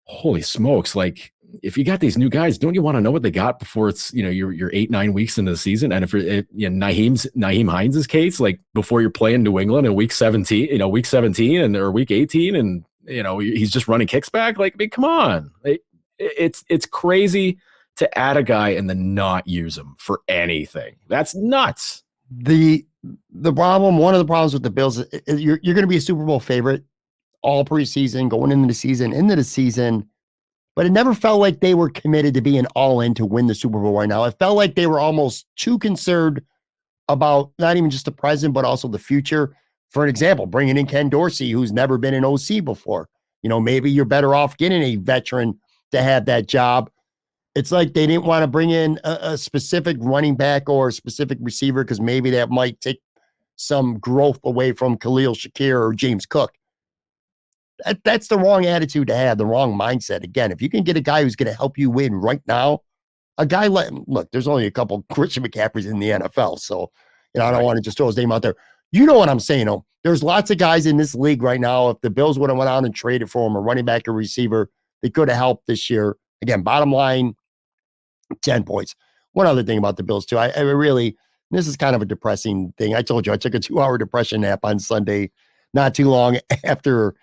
holy smokes, like if you got these new guys, don't you want to know what they got before it's, you're 8-9 weeks into the season? And if Nyheim Hines' case, like before you're playing New England in week 17 or week 18 and he's just running kicks back, like, I mean, come on. It's crazy to add a guy and then not use him for anything. That's nuts. The problem, one of the problems with the Bills is you're going to be a Super Bowl favorite all preseason, going into the season, but it never felt like they were committed to being all in to win the Super Bowl right now. It felt like they were almost too concerned about not even just the present, but also the future. For an example, bringing in Ken Dorsey, who's never been an OC before. Maybe you're better off getting a veteran to have that job. It's like they didn't want to bring in a specific running back or a specific receiver because maybe that might take some growth away from Khalil Shakir or James Cook. That's the wrong attitude to have, the wrong mindset. Again, if you can get a guy who's going to help you win right now, a guy look, there's only a couple Christian McCaffreys in the NFL, so I don't want to just throw his name out there. You know what I'm saying, though. There's lots of guys in this league right now. If the Bills would have went out and traded for him, a running back or receiver, they could have helped this year. Again, bottom line, 10 points. One other thing about the Bills, too. I really, this is kind of a depressing thing. I told you I took a 2-hour depression nap on Sunday, not too long after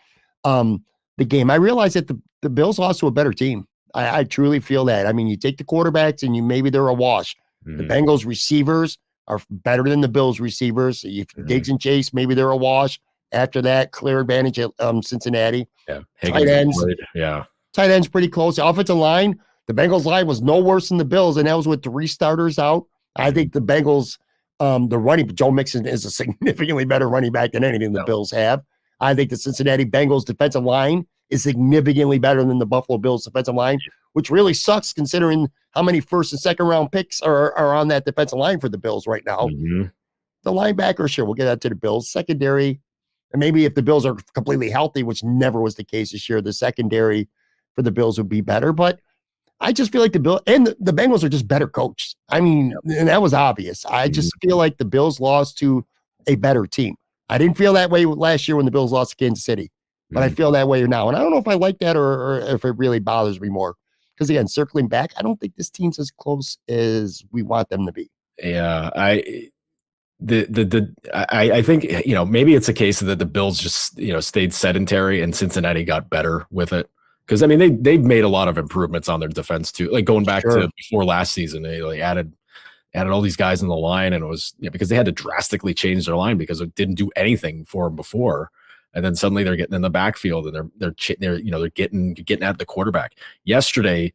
the game. I realized that the Bills lost to a better team. I truly feel that. I mean, you take the quarterbacks and maybe they're a wash. Mm-hmm. The Bengals receivers are better than the Bills receivers. If Diggs and Chase, maybe they're a wash. After that, clear advantage at Cincinnati. Yeah. Tight ends. Yeah. Tight ends pretty close. The offensive line, the Bengals line was no worse than the Bills, and that was with 3 starters out. I think the Bengals, the running, Joe Mixon is a significantly better running back than anything the Bills have. I think the Cincinnati Bengals defensive line is significantly better than the Buffalo Bills defensive line, which really sucks considering how many first and second round picks are on that defensive line for the Bills right now. The linebacker, sure, we'll get that to the Bills. Secondary, and maybe if the Bills are completely healthy, which never was the case this year, the secondary for the Bills would be better. But I just feel like the Bills and the Bengals are just better coached. I mean, and that was obvious. I just feel like the Bills lost to a better team. I didn't feel that way last year when the Bills lost to Kansas City, but I feel that way now. And I don't know if I like that or if it really bothers me more. Because again, circling back, I don't think this team's as close as we want them to be. Yeah, I think, you know, maybe it's a case that the Bills just, you know, stayed sedentary and Cincinnati got better with it. Because I mean, they've made a lot of improvements on their defense too. Like going back to before last season, they like added all these guys in the line, and it was because they had to drastically change their line because it didn't do anything for them before. And then suddenly they're getting in the backfield and they're getting at the quarterback. Yesterday,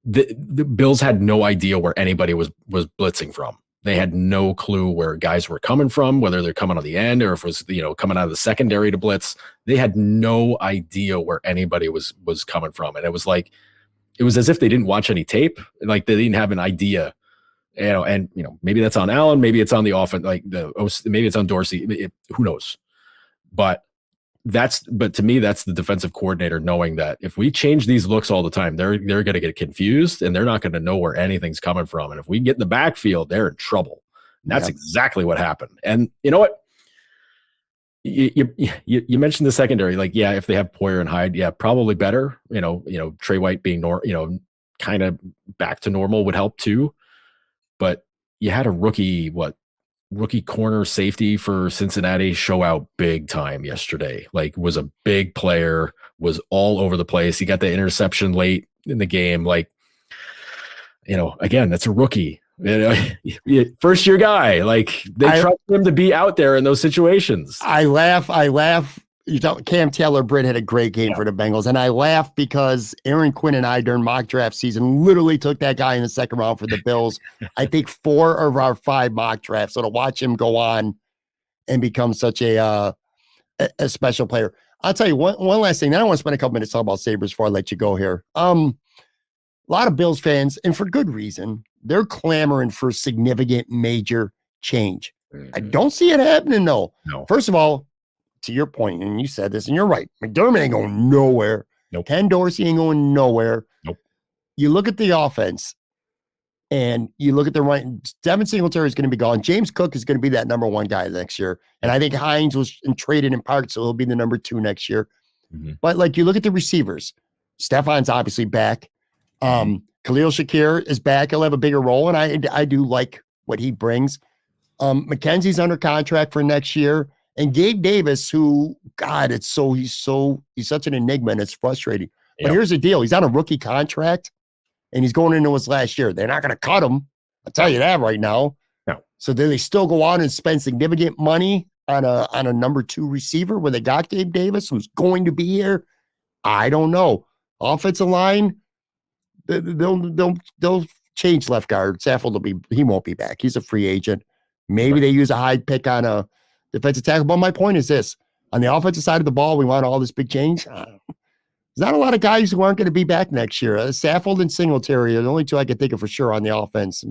the Bills had no idea where anybody was blitzing from. They had no clue where guys were coming from, whether they're coming on the end or if it was, you know, coming out of the secondary to blitz. They had no idea where anybody was coming from. And it was as if they didn't watch any tape. Like they didn't have an idea, you know, and, you know, maybe that's on Allen. Maybe it's on the offense, maybe it's on Dorsey. Who knows? But to me, that's the defensive coordinator knowing that if we change these looks all the time, they're going to get confused and they're not going to know where anything's coming from. And if we get in the backfield, they're in trouble. And that's exactly what happened. And you know what? You mentioned the secondary, like, yeah, if they have Poyer and Hyde, yeah, probably better. You know, Trey White being kind of back to normal would help too. But you had a rookie corner safety for Cincinnati show out big time yesterday. Like, was a big player, was all over the place. He got the interception late in the game. Like, you know, again, that's a rookie. First year guy. Like, they trust him to be out there in those situations. I laugh. Cam Taylor-Britt had a great game for the Bengals, and I laugh because Aaron Quinn and I during mock draft season literally took that guy in the second round for the Bills. I think 4 of our 5 mock drafts. So to watch him go on and become such a special player. I'll tell you one last thing. Then I want to spend a couple minutes talking about Sabres before I let you go here. A lot of Bills fans, and for good reason, they're clamoring for significant major change. I don't see it happening though. No. First of all, to your point, and you said this, and you're right, McDermott ain't going nowhere. Nope. Ken Dorsey ain't going nowhere. Nope. You look at the offense, and you look at the right. Devin Singletary is going to be gone. James Cook is going to be that number 1 guy next year, and I think Hines was traded in part, so he'll be the number 2 next year. But like you look at the receivers, Stefan's obviously back. Khalil Shakir is back. He'll have a bigger role, and I do like what he brings. McKenzie's under contract for next year. And Gabe Davis, who, God, he's such an enigma and it's frustrating. But here's the deal. He's on a rookie contract and he's going into his last year. They're not going to cut him. I'll tell you that right now. No. So do they still go on and spend significant money on a number 2 receiver when they got Gabe Davis, who's going to be here? I don't know. Offensive line, they'll change left guard. Saffold he won't be back. He's a free agent. Maybe they use a high pick on a defensive tackle. But my point is this: on the offensive side of the ball, we want all this big change. There's not a lot of guys who aren't going to be back next year. Saffold and Singletary are the only 2 I can think of for sure on the offense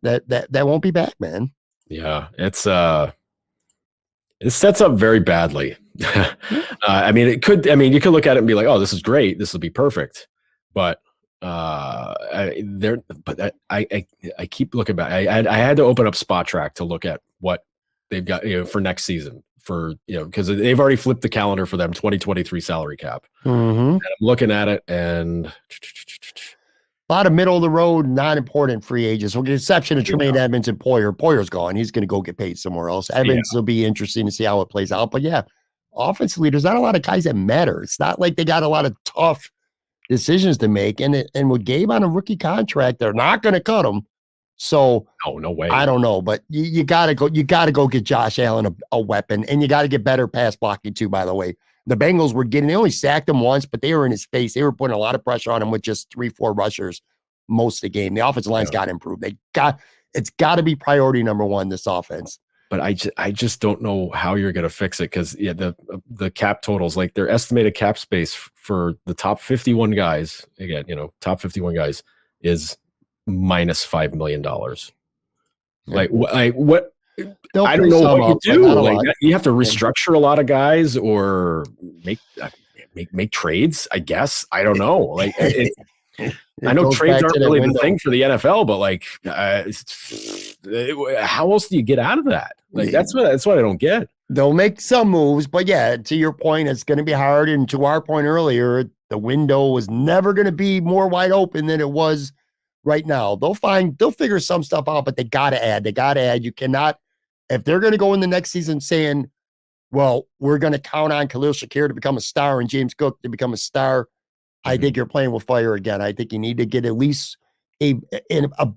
that won't be back, man. Yeah, it sets up very badly. I mean, you could look at it and be like, oh, this is great. This will be perfect. But I keep looking back. I had to open up Spot Track to look at what they've got, you know, for next season because they've already flipped the calendar for them 2023 salary cap. And I'm looking at it and a lot of middle of the road, not important free agents, with the exception of Tremaine Edmonds and Poyer. Poyer's gone. He's going to go get paid somewhere else. Evans will be interesting to see how it plays out. But yeah, offensively, there's not a lot of guys that matter. It's not like they got a lot of tough decisions to make. And with Gabe on a rookie contract, they're not going to cut him. So no way. I don't know, but you gotta go. You gotta go get Josh Allen a weapon, and you got to get better pass blocking too. By the way, the Bengals were getting. They only sacked him once, but they were in his face. They were putting a lot of pressure on him with just 3-4 rushers most of the game. The offensive line's got to improve. It's got to be priority number one. This offense. But I just don't know how you're going to fix it because the cap totals, like their estimated cap space for the top 51 guys, again, top 51 guys is minus $5 million. Like what? They'll I don't know what you do. Like you have to restructure a lot of guys or make trades. I guess I don't know. Like I know trades aren't really the thing for the NFL, but like, how else do you get out of that? Like that's what I don't get. They'll make some moves, but yeah, to your point, it's going to be hard. And to our point earlier, the window was never going to be more wide open than it was right now. They'll figure some stuff out, but they got to add. You cannot, if they're going to go in the next season saying, well, we're going to count on Khalil Shakir to become a star and James Cook to become a star. I think you're playing with fire again. I think you need to get at least a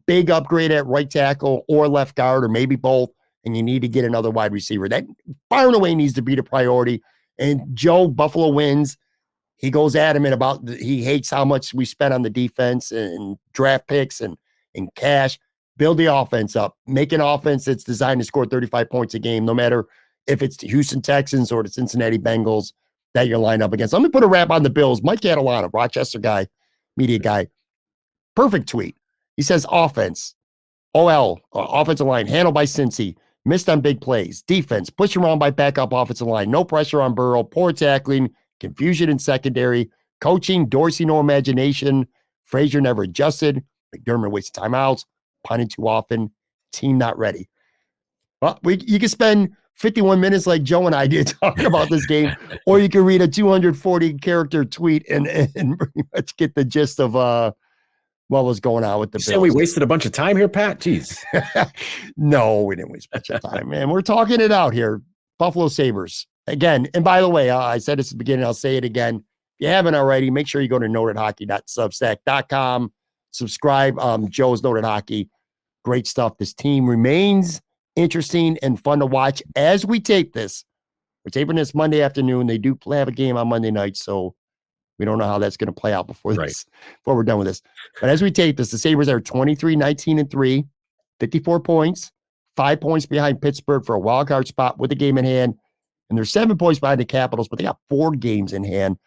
big upgrade at right tackle or left guard or maybe both, and you need to get another wide receiver. That far and away needs to be the priority. And Joe, Buffalo wins. He goes adamant about he hates how much we spent on the defense and draft picks and cash. Build the offense up. Make an offense that's designed to score 35 points a game, no matter if it's the Houston Texans or the Cincinnati Bengals that you're lined up against. Let me put a wrap on the Bills. Mike Catalano, Rochester guy, media guy. Perfect tweet. He says offense, offensive line, handled by Cincy, missed on big plays. Defense, pushed around by backup offensive line, no pressure on Burrow, poor tackling, confusion in secondary, coaching, Dorsey, no imagination, Frazier never adjusted, McDermott wasted timeouts, punting too often, team not ready. Well, you can spend 51 minutes like Joe and I did talking about this game, or you can read a 240-character tweet and pretty much get the gist of what was going on with the Bills. So we wasted a bunch of time here, Pat? Jeez. No, we didn't waste a bunch of time, man. We're talking it out here. Buffalo Sabres. Again, and by the way, I said this at the beginning, I'll say it again. If you haven't already, make sure you go to notedhockey.substack.com. Subscribe. Joe's Noted Hockey. Great stuff. This team remains interesting and fun to watch as we tape this. We're taping this Monday afternoon. They do have a game on Monday night, so we don't know how that's going to play out before we're done with this. But as we tape this, the Sabres are 23-19-3, 54 points, 5 points behind Pittsburgh for a wild card spot with a game in hand, and they're 7 points behind the Capitals, but they got 4 games in hand.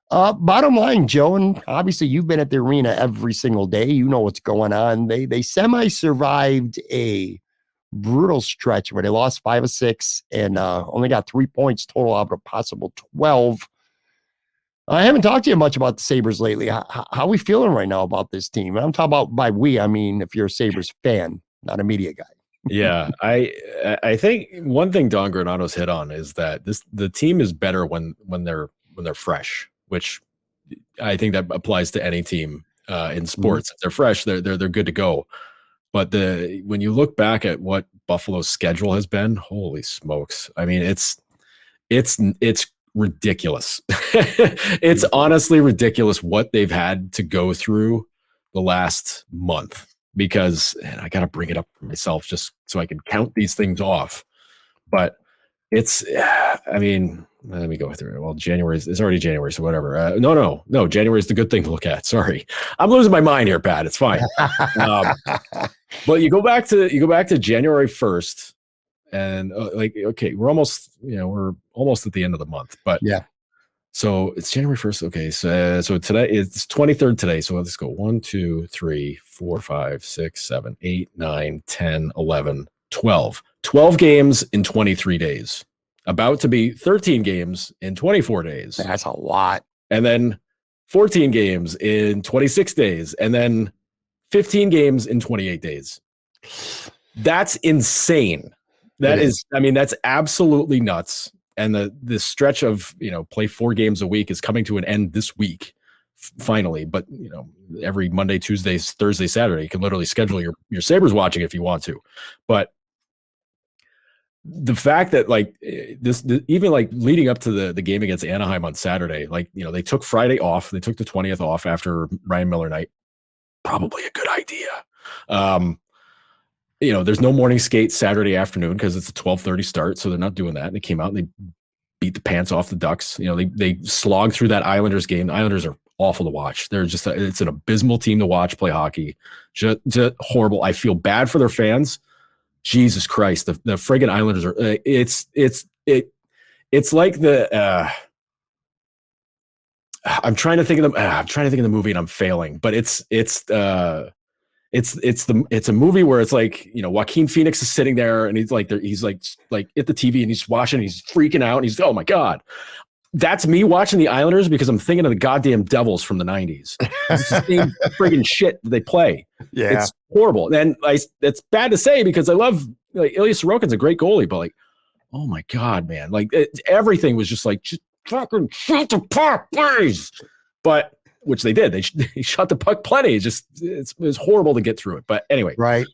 Bottom line, Joe, and obviously you've been at the arena every single day. You know what's going on. They semi-survived a brutal stretch where they lost 5 of 6 and only got 3 points total out of a possible 12. I haven't talked to you much about the Sabres lately. How are we feeling right now about this team? And I'm talking about by we, I mean if you're a Sabres fan, not a media guy. Yeah, I think one thing Don Granato's hit on is that the team is better when they're fresh, which I think that applies to any team in sports. If they're fresh, they're good to go. But when you look back at what Buffalo's schedule has been, holy smokes! I mean, it's ridiculous. It's honestly ridiculous what they've had to go through the last month. Because I got to bring it up for myself just so I can count these things off. But it's, I mean, let me go through it. Well, it's already January, so whatever. No, January is the good thing to look at. Sorry, I'm losing my mind here, Pat. It's fine. But you go back to January 1st, and okay, we're almost at the end of the month. But yeah. So it's January 1st. Okay. So today it's 23rd today. So let's go 1, 2, 3, 4, 5, 6, 7, 8, 9, 10, 11, 12. 12 games in 23 days. About to be 13 games in 24 days. That's a lot. And then 14 games in 26 days. And then 15 games in 28 days. That's insane. That's absolutely nuts. And the stretch of, play 4 games a week is coming to an end this week, finally. But, every Monday, Tuesday, Thursday, Saturday, you can literally schedule your Sabres watching if you want to. But the fact that even leading up to the game against Anaheim on Saturday, they took Friday off. They took the 20th off after Ryan Miller night. Probably a good idea. there's no morning skate Saturday afternoon because it's a 12:30 start, so they're not doing that. And they came out and they beat the pants off the Ducks. They slogged through that Islanders game. The Islanders are awful to watch. They're just it's an abysmal team to watch play hockey. Just horrible. I feel bad for their fans. Jesus Christ, the friggin' Islanders are. It's like the. I'm trying to think of the movie and I'm failing, but it's a movie where it's like, Joaquin Phoenix is sitting there and he's like at the TV and he's watching, and he's freaking out and he's, oh my God. That's me watching the Islanders because I'm thinking of the goddamn Devils from the 90s. It's the same friggin' shit that they play. Yeah. It's horrible. And it's bad to say because I love, Ilya Sorokin's a great goalie, but oh my God, man. Everything was just just fucking shut the puck, please. But which they did. They shot the puck plenty. It was horrible to get through it. But anyway, right.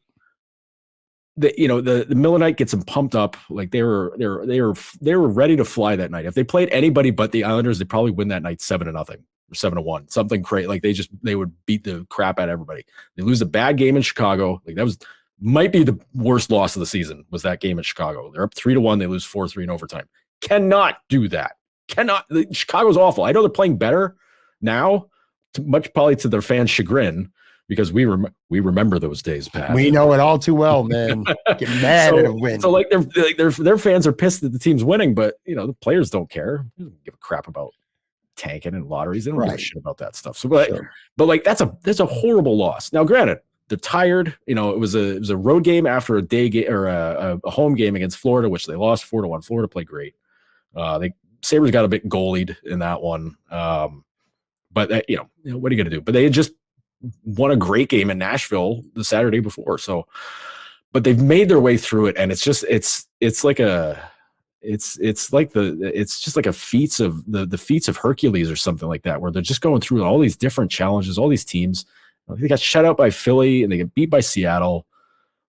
The Miller Knight gets them pumped up. They were ready to fly that night. If they played anybody but the Islanders, they'd probably win that night 7-0 or 7-1, something crazy. They would beat the crap out of everybody. They lose a bad game in Chicago. Might be the worst loss of the season was that game in Chicago. They're up 3-1. They lose 4-3 in overtime. Cannot do that. Chicago's awful. I know they're playing better now, much probably to their fans' chagrin, because we remember those days, Pat. We know it all too well, man. Get mad at a win. So their fans are pissed that the team's winning, but the players don't care. They don't give a crap about tanking and lotteries. They don't give a shit about that stuff. So, but that's a horrible loss. Now, granted, they're tired. It was a road game after a day game or a home game against Florida, which they lost 4-1. Florida played great. Sabres got a bit goalied in that one. But what are you going to do? But they had just won a great game in Nashville the Saturday before. So, but they've made their way through it. And it's just like a feats of the feats of Hercules or something like that, where they're just going through all these different challenges, all these teams. They got shut out by Philly and they get beat by Seattle,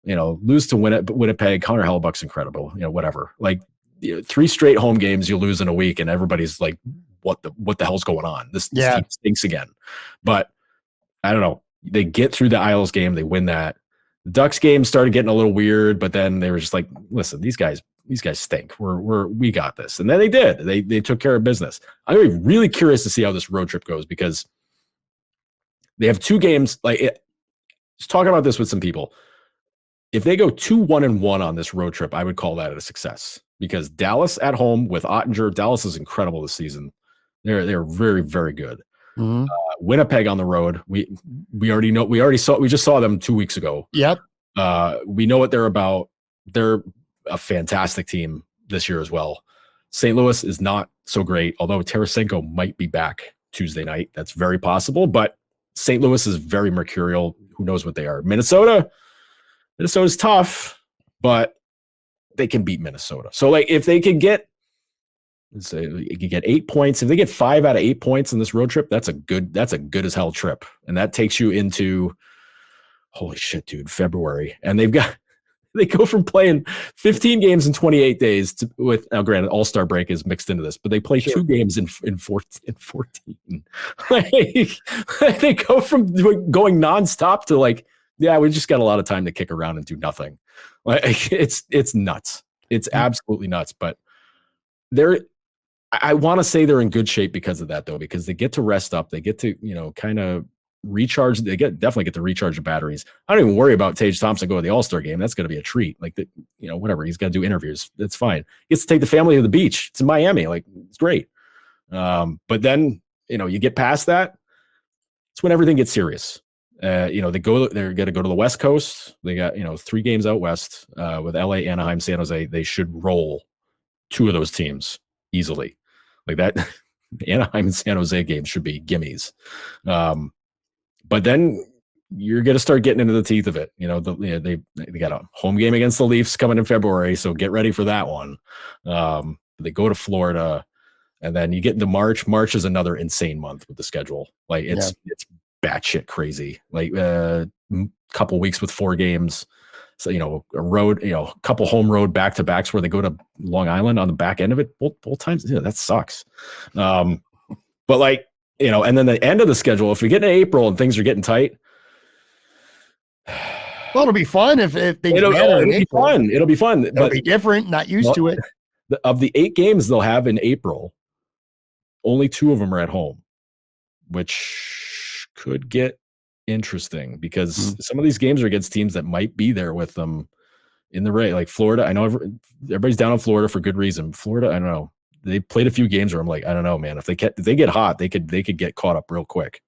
lose to Winnipeg. Connor Hellebuck's incredible, whatever. 3 straight home games you lose in a week and everybody's like, what the hell's going on? This team stinks again. But I don't know. They get through the Isles game. They win that. The Ducks game started getting a little weird, but then they were just like, listen, these guys stink. We got this. And then they did. They took care of business. I'm really curious to see how this road trip goes because they have 2 games. Just talking about this with some people. If they go 2-1-1 on this road trip, I would call that a success because Dallas at home with Ottinger, Dallas is incredible this season. They're very, very good. Mm-hmm. Winnipeg on the road. We just saw them 2 weeks ago. Yep. We know what they're about. They're a fantastic team this year as well. St. Louis is not so great, although Tarasenko might be back Tuesday night. That's very possible, but St. Louis is very mercurial. Who knows what they are? Minnesota's tough, but they can beat Minnesota. So if they could get, let's say you could get 8 points. If they get 5 out of 8 points in this road trip, that's a good as hell trip. And that takes you into, holy shit, dude, February. And they go from playing 15 games in 28 days now granted, All-Star break is mixed into this, but they play 2 games in 14. They go from going nonstop to we just got a lot of time to kick around and do nothing. It's nuts. It's absolutely nuts. But I want to say they're in good shape because of that, though, because they get to rest up. They get to, kind of recharge. They definitely get to recharge the batteries. I don't even worry about Tage Thompson going to the All-Star game. That's going to be a treat. Whatever. He's got to do interviews. That's fine. He gets to take the family to the beach. It's in Miami. It's great. But then, you get past that. It's when everything gets serious. They're going to go to the West Coast. They got, 3 games out West with LA, Anaheim, San Jose. They should roll 2 of those teams easily. That Anaheim and San Jose games should be gimmies. But then you're going to start getting into the teeth of it. They got a home game against the Leafs coming in February, so get ready for that one. They go to Florida, and then you get into March. March is another insane month with the schedule. It's batshit crazy. Couple weeks with 4 games. So, a road, a couple home road back-to-backs where they go to Long Island on the back end of it both times. Yeah, that sucks. But and then the end of the schedule, if we get into April and things are getting tight, Well, it'll be fun if things It'll matter in be April. fun. It'll be fun. It'll be different. Not used to it. Of the 8 games they'll have in April, only 2 of them are at home, which could get interesting because some of these games are against teams that might be there with them in the race. Like Florida, I know everybody's down on Florida for good reason. Florida, I don't know. They played a few games where I'm like, I don't know, man. If they get hot, they could get caught up real quick.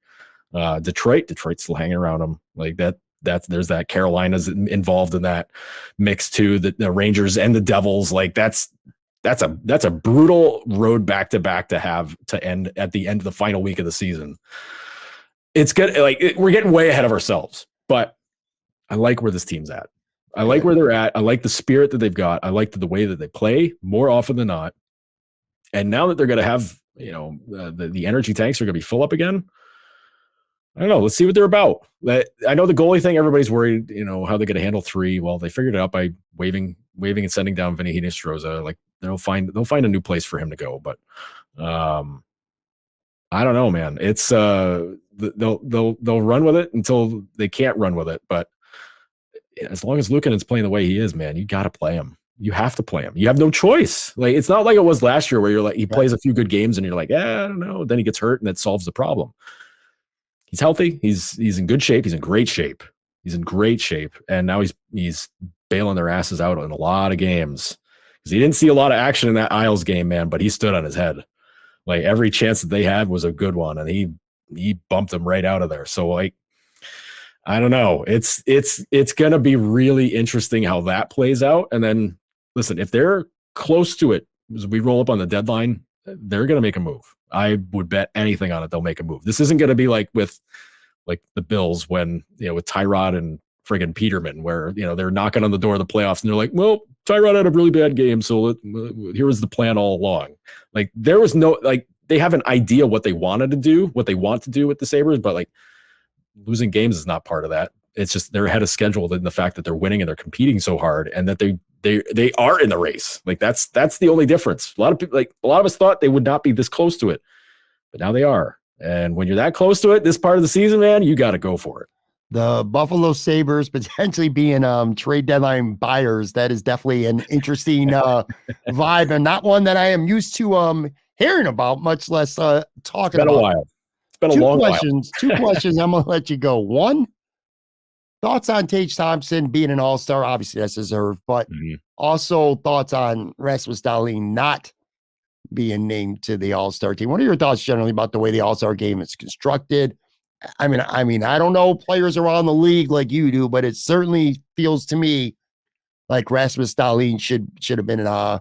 Detroit's still hanging around them like that. There's that. Carolina's involved in that mix too. The Rangers and the Devils, like that's a brutal road back to back to have to end at the end of the final week of the season. It's good. We're getting way ahead of ourselves, but I like where this team's at. I like where they're at. I like the spirit that they've got. I like the way that they play more often than not. And now that they're going to have, the energy tanks are going to be full up again. I don't know. Let's see what they're about. I know the goalie thing, everybody's worried, how they're going to handle 3. Well, they figured it out by waving and sending down Vinny Hinostroza. Like they'll find a new place for him to go. But I don't know, man. It's they'll run with it until they can't run with it. But as long as Luukkonen's playing the way he is, man, you got to play him. You have to play him. You have no choice. Like it's not like it was last year where you're like he plays a few good games and you're like, I don't know. Then he gets hurt and that solves the problem. He's healthy. He's in good shape. He's in great shape. And now he's bailing their asses out in a lot of games because he didn't see a lot of action in that Isles game, man. But he stood on his head. Like every chance that they had was a good one, and he bumped them right out of there. So like, I don't know. It's gonna be really interesting how that plays out. And then listen, if they're close to it, as we roll up on the deadline, they're gonna make a move. I would bet anything on it. They'll make a move. This isn't going to be like with the Bills when, with Tyrod and friggin' Peterman, where, they're knocking on the door of the playoffs and they're like, well, Tyrod had a really bad game. So here was the plan all along. Like there was no, they have an idea what they want to do with the Sabres, but losing games is not part of that. It's just they're ahead of schedule in the fact that they're winning and they're competing so hard and that they are in the race. Like that's the only difference. A lot of people, a lot of us thought they would not be this close to it, but now they are. And when you're that close to it, this part of the season, man, you got to go for it. The Buffalo Sabres potentially being trade deadline buyers. That is definitely an interesting vibe and not one that I am used to hearing about, much less talking about. It's been a while. It's been a long while. Two questions. I'm going to let you go. One, thoughts on Tage Thompson being an all-star? Obviously, that's deserved. But also thoughts on Rasmus Dahlin not being named to the all-star team. What are your thoughts generally about the way the all-star game is constructed? I mean, I don't know players around the league like you do, but it certainly feels to me like Rasmus Dahlin should have been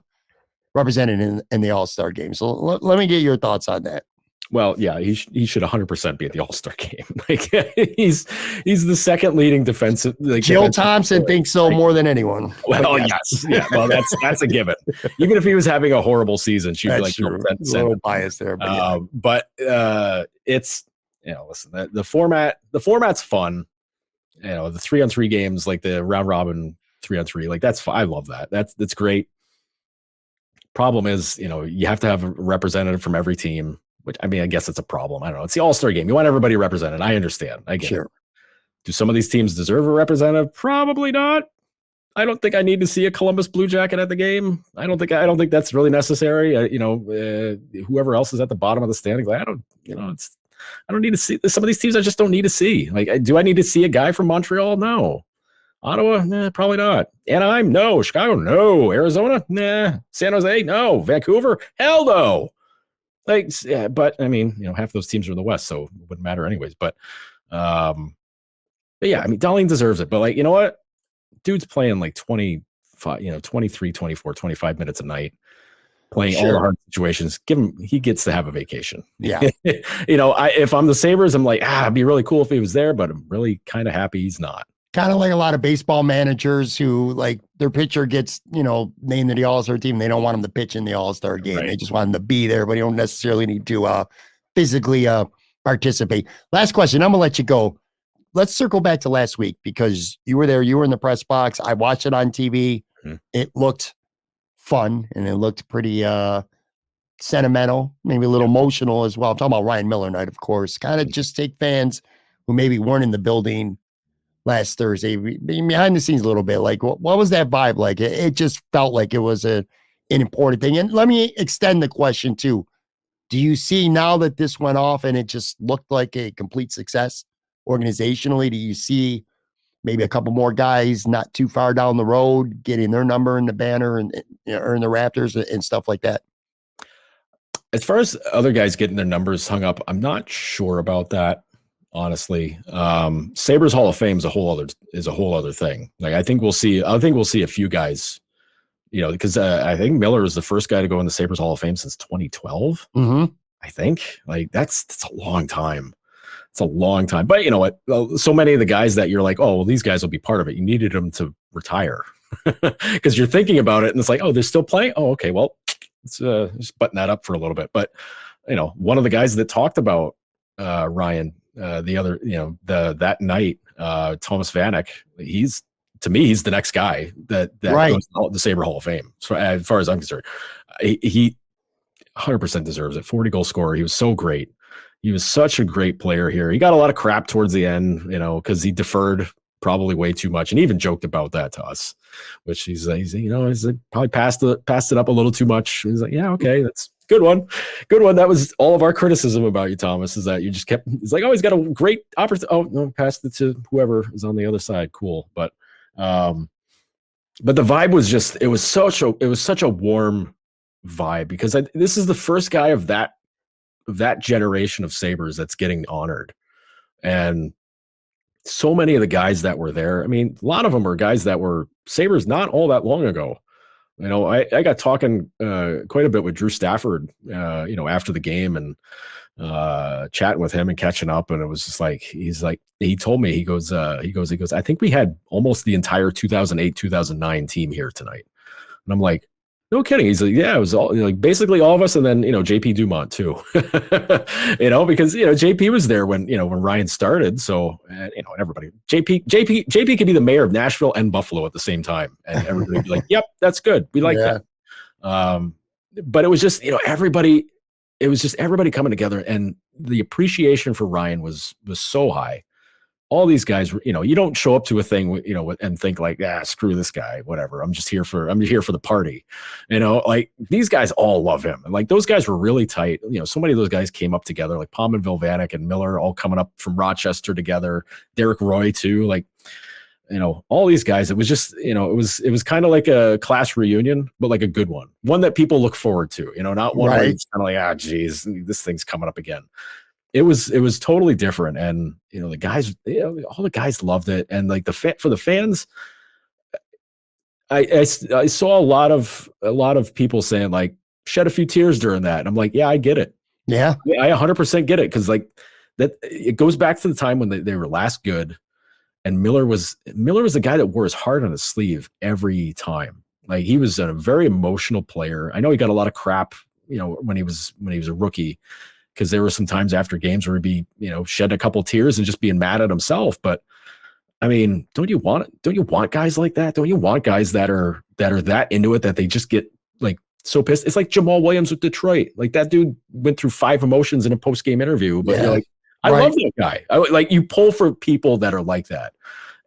represented in the all-star game. So let me get your thoughts on that. Well, yeah, he should 100% be at the All-Star game. He's the second leading defensive. Jill Thompson thinks so more than anyone. Well, yes. Yeah. Well, that's a given. Even if he was having a horrible season, she'd be like, true. A little biased there, but it's listen, the format's fun. The 3-on-3 games, like the round robin 3-on-3, like that's fun. I love that. That's great. Problem is, you have to have a representative from every team. Which, I guess it's a problem. I don't know. It's the All-Star game. You want everybody represented. I understand. I get it. Do some of these teams deserve a representative? Probably not. I don't think I need to see a Columbus Blue Jacket at the game. I don't think that's really necessary. Whoever else is at the bottom of the standings, I don't need to see some of these teams. I just don't need to see. Do I need to see a guy from Montreal? No. Ottawa? Probably not. Anaheim? No. Chicago? No. Arizona? Nah. San Jose? No. Vancouver? Hell no. But half those teams are in the West, so it wouldn't matter anyways. But yeah, Dahlin deserves it. But you know what? Dude's playing 25, 23, 24, 25 minutes a night, playing all the hard situations. He gets to have a vacation. Yeah. If I'm the Sabres, I'm like, it'd be really cool if he was there, but I'm really kind of happy he's not. Kind of like a lot of baseball managers who their pitcher gets, named to the All-Star team. They don't want him to pitch in the All-Star game. Right. They just want him to be there, but you don't necessarily need to physically participate. Last question. I'm going to let you go. Let's circle back to last week because you were there. You were in the press box. I watched it on TV. Mm-hmm. It looked fun and it looked pretty sentimental, maybe a little emotional as well. I'm talking about Ryan Miller night, of course. Kind of just take fans who maybe weren't in the building last Thursday, behind the scenes a little bit. Like, what was that vibe like? It just felt like it was an important thing. And let me extend the question too. Do you see now that this went off and it just looked like a complete success organizationally? Do you see maybe a couple more guys not too far down the road getting their number in the banner and or in the Raptors and stuff like that? As far as other guys getting their numbers hung up, I'm not sure about that, honestly. Sabres Hall of Fame is a whole other thing. Like I think we'll see a few guys, because I think Miller was the first guy to go in the Sabres Hall of Fame since 2012. Mm-hmm. I think like that's a long time. It's a long time. But you know what? So many of the guys that you're like, oh, well, these guys will be part of it. You needed them to retire because you're thinking about it and it's like, oh, they're still playing. Oh, okay. Well, let's just button that up for a little bit. But, one of the guys that talked about Ryan, the other, that night, Thomas Vanek, to me, he's the next guy that Right. goes to the Sabre Hall of Fame. So as far as I'm concerned, he 100% deserves it. 40 goal scorer. He was so great. He was such a great player here. He got a lot of crap towards the end, because he deferred probably way too much, and even joked about that to us, which he's probably passed it up a little too much. He's like, yeah, okay, that's good one. That was all of our criticism about you, Thomas, is that you just kept. It's like, oh, he's got a great opportunity. Oh no, passed it to whoever is on the other side. Cool, but the vibe was just it was such a warm vibe because this is the first guy of that generation of Sabres that's getting honored. And so many of the guys that were there, I mean, a lot of them are guys that were Sabres not all that long ago. I got talking quite a bit with Drew Stafford, after the game and chatting with him and catching up. And it was just like, he told me, he goes, I think we had almost the entire 2008, 2009 team here tonight. And I'm like, no kidding. He's like, yeah, it was all basically all of us. And then, JP Dumont too, because, JP was there when Ryan started. So, everybody, JP could be the mayor of Nashville and Buffalo at the same time. And everybody would be like, yep, that's good. We like that. But it was just, everybody coming together, and the appreciation for Ryan was so high. All these guys were, you don't show up to a thing, and think like, screw this guy, whatever. I'm here for the party. Like these guys all love him. And like those guys were really tight. So many of those guys came up together, like Pominville, Vanek, and Miller all coming up from Rochester together. Derek Roy too. Like, all these guys, it was just, it was kind of like a class reunion, but like a good one that people look forward to, not one where it's kind of like, geez, this thing's coming up again. It was totally different. And, the guys, all the guys loved it. And like for the fans, I saw a lot of people saying like shed a few tears during that. And I'm like, yeah, I get it. Yeah. I 100% get it. Cause like that, it goes back to the time when they were last good. And Miller was the guy that wore his heart on his sleeve every time. Like he was a very emotional player. I know he got a lot of crap, when he was a rookie, because there were some times after games where he'd be, shedding a couple tears and just being mad at himself. But I mean, don't you want guys like that? Don't you want guys that are that into it that they just get like so pissed? It's like Jamal Williams with Detroit. Like that dude went through 5 emotions in a post-game interview, but you're like, I love that guy. Like you pull for people that are like that.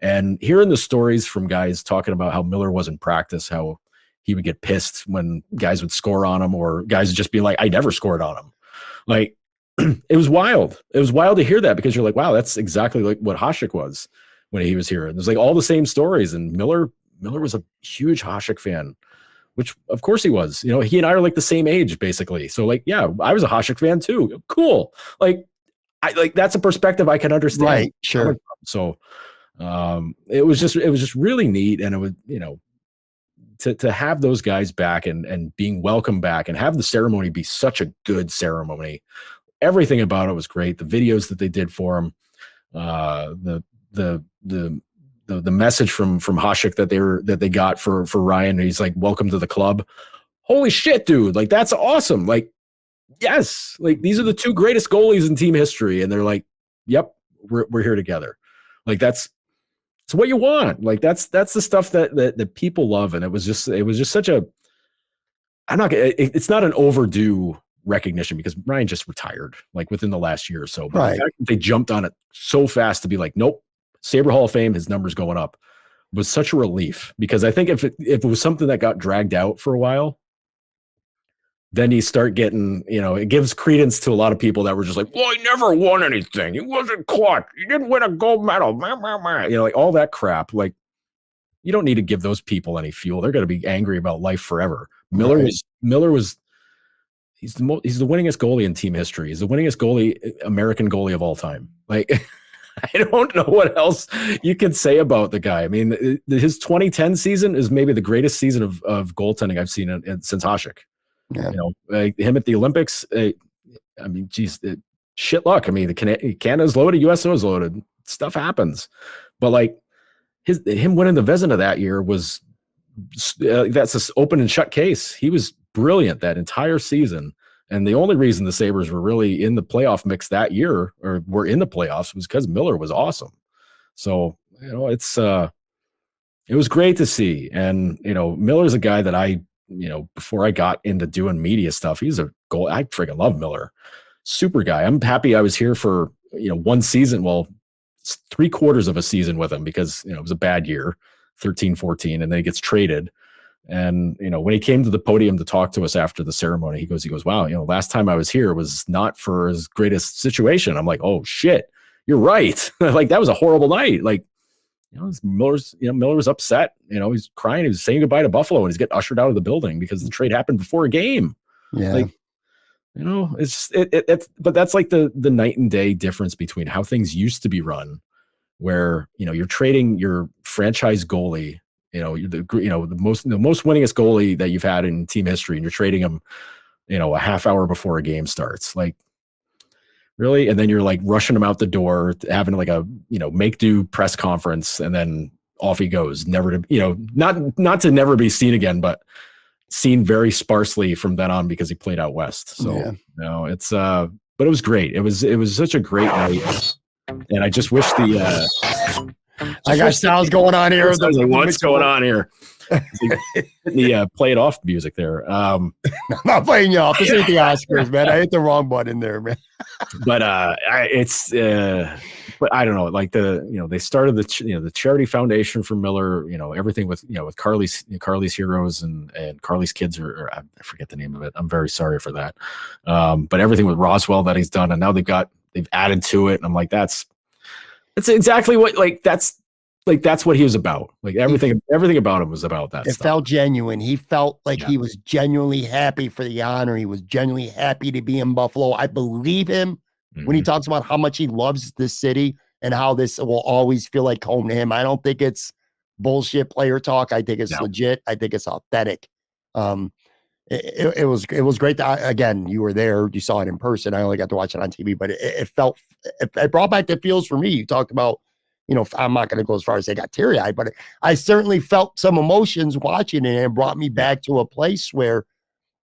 And hearing the stories from guys talking about how Miller was in practice, how he would get pissed when guys would score on him, or guys would just be like, I never scored on him. Like, it was wild. It was wild to hear that, because you're like, wow, that's exactly like what Hasek was when he was here. And there's like all the same stories. And Miller was a huge Hasek fan, which of course he was. He and I are like the same age basically. So like, yeah, I was a Hasek fan too. Cool. Like, that's a perspective I can understand. Right. Sure. So it was just really neat. And it was, to have those guys back and being welcomed back and have the ceremony be such a good ceremony. Everything about it was great. The videos that they did for him, the message from Hasek that they got for Ryan. He's like, welcome to the club. Holy shit, dude. Like, that's awesome. Like, yes, like these are the 2 greatest goalies in team history. And they're like, yep, we're here together. Like it's what you want. Like that's the stuff that people love. And it was just such a, it's not an overdue recognition, because Ryan just retired like within the last year or so. But the fact that they jumped on it so fast to be like, nope, Sabre Hall of Fame, his numbers going up was such a relief, because I think if it was something that got dragged out for a while, then you start getting, it gives credence to a lot of people that were just like, well, he never won anything. He wasn't caught. He didn't win a gold medal. Like all that crap. Like, you don't need to give those people any fuel. They're going to be angry about life forever. Miller was he's the winningest goalie in team history. He's the winningest American goalie of all time. Like, I don't know what else you can say about the guy. I mean, his 2010 season is maybe the greatest season of goaltending I've seen since Hasek. Yeah. Him at the Olympics. I mean, geez, shit luck. I mean, Canada's loaded, USO is loaded. Stuff happens, but like him winning the Vezina that year was that's an open and shut case. He was brilliant that entire season. And the only reason the Sabres were really in the playoff mix that year, or were in the playoffs, was because Miller was awesome. So, it was great to see. And, Miller's a guy that before I got into doing media stuff, he's a goal. I freaking love Miller. Super guy. I'm happy I was here for, one season. Well, 3/4 of a season with him, because, it was a bad year, 13-14, and then he gets traded. And, when he came to the podium to talk to us after the ceremony, he goes, wow, last time I was here was not for his greatest situation. I'm like, oh shit, you're right. Like, that was a horrible night. Like, Miller was upset, he's crying. He was saying goodbye to Buffalo, and he's getting ushered out of the building because the trade happened before a game. Yeah. Like, but that's like the night and day difference between how things used to be run, where, you're trading your franchise goalie, the most winningest goalie that you've had in team history, and you're trading him, a half hour before a game starts. Like, really? And then you're like rushing him out the door, having like a, make do press conference, and then off he goes, never to, not to never be seen again, but seen very sparsely from then on, because he played out west. So, it's, but it was great. It was such a great night. And I just wish I got sounds going on here. What's going on here? The play it off music there. I'm not playing you off. This ain't the Oscars, man. I hit the wrong button there, man. But but I don't know. Like they started the charity foundation for Miller. Everything with with Carly's Heroes and Carly's Kids, or I forget the name of it. I'm very sorry for that. But everything with Roswell that he's done, and now they've added to it, and I'm like, that's exactly what that's what he was about. Like everything about him was about that. It felt genuine. He felt like he was genuinely happy for the honor. He was genuinely happy to be in Buffalo. I believe him when he talks about how much he loves this city and how this will always feel like home to him. I don't think it's bullshit player talk. I think it's legit. I think it's authentic. It was great. Again, you were there. You saw it in person. I only got to watch it on TV, but it brought back the feels for me. You talked about, I'm not going to go as far as they got teary-eyed, but I certainly felt some emotions watching it, and brought me back to a place where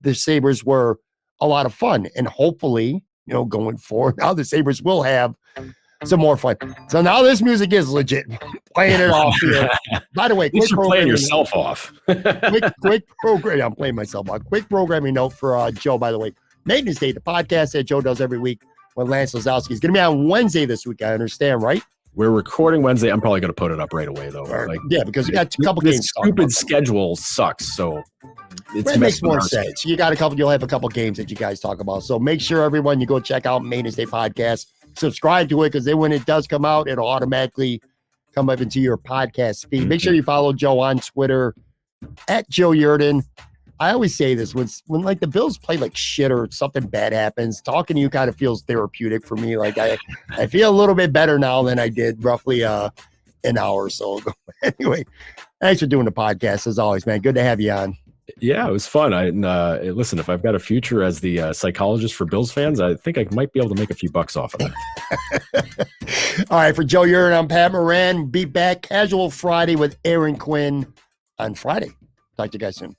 the Sabres were a lot of fun. And hopefully, going forward, now the Sabres will have some more fun. So now this music is legit. Playing it off here. By the way, you're playing yourself off. quick program. I'm playing myself off. Quick programming note for Joe, by the way. Maintenance Day, the podcast that Joe does every week with Lance Lazowski, is going to be on Wednesday this week. I understand, right? We're recording Wednesday. I'm probably going to put it up right away, though. Because you got a couple games. Stupid schedule sucks, so it makes more sense. You'll have a couple games that you guys talk about. So make sure, everyone, you go check out Maintenance Day podcast. Subscribe to it, because then when it does come out, it'll automatically come up into your podcast feed. Make sure you follow Joe on Twitter at Joe Yerdon. I always say this, when like the Bills play like shit or something bad happens, talking to you kind of feels therapeutic for me. Like I feel a little bit better now than I did roughly an hour or so ago. Anyway, thanks for doing the podcast as always, man. Good to have you on. Yeah, it was fun. Listen, if I've got a future as the psychologist for Bills fans, I think I might be able to make a few bucks off of that. All right, for Joe Yerdon, I'm Pat Moran. Be back Casual Friday with Aaron Quinn on Friday. Talk to you guys soon.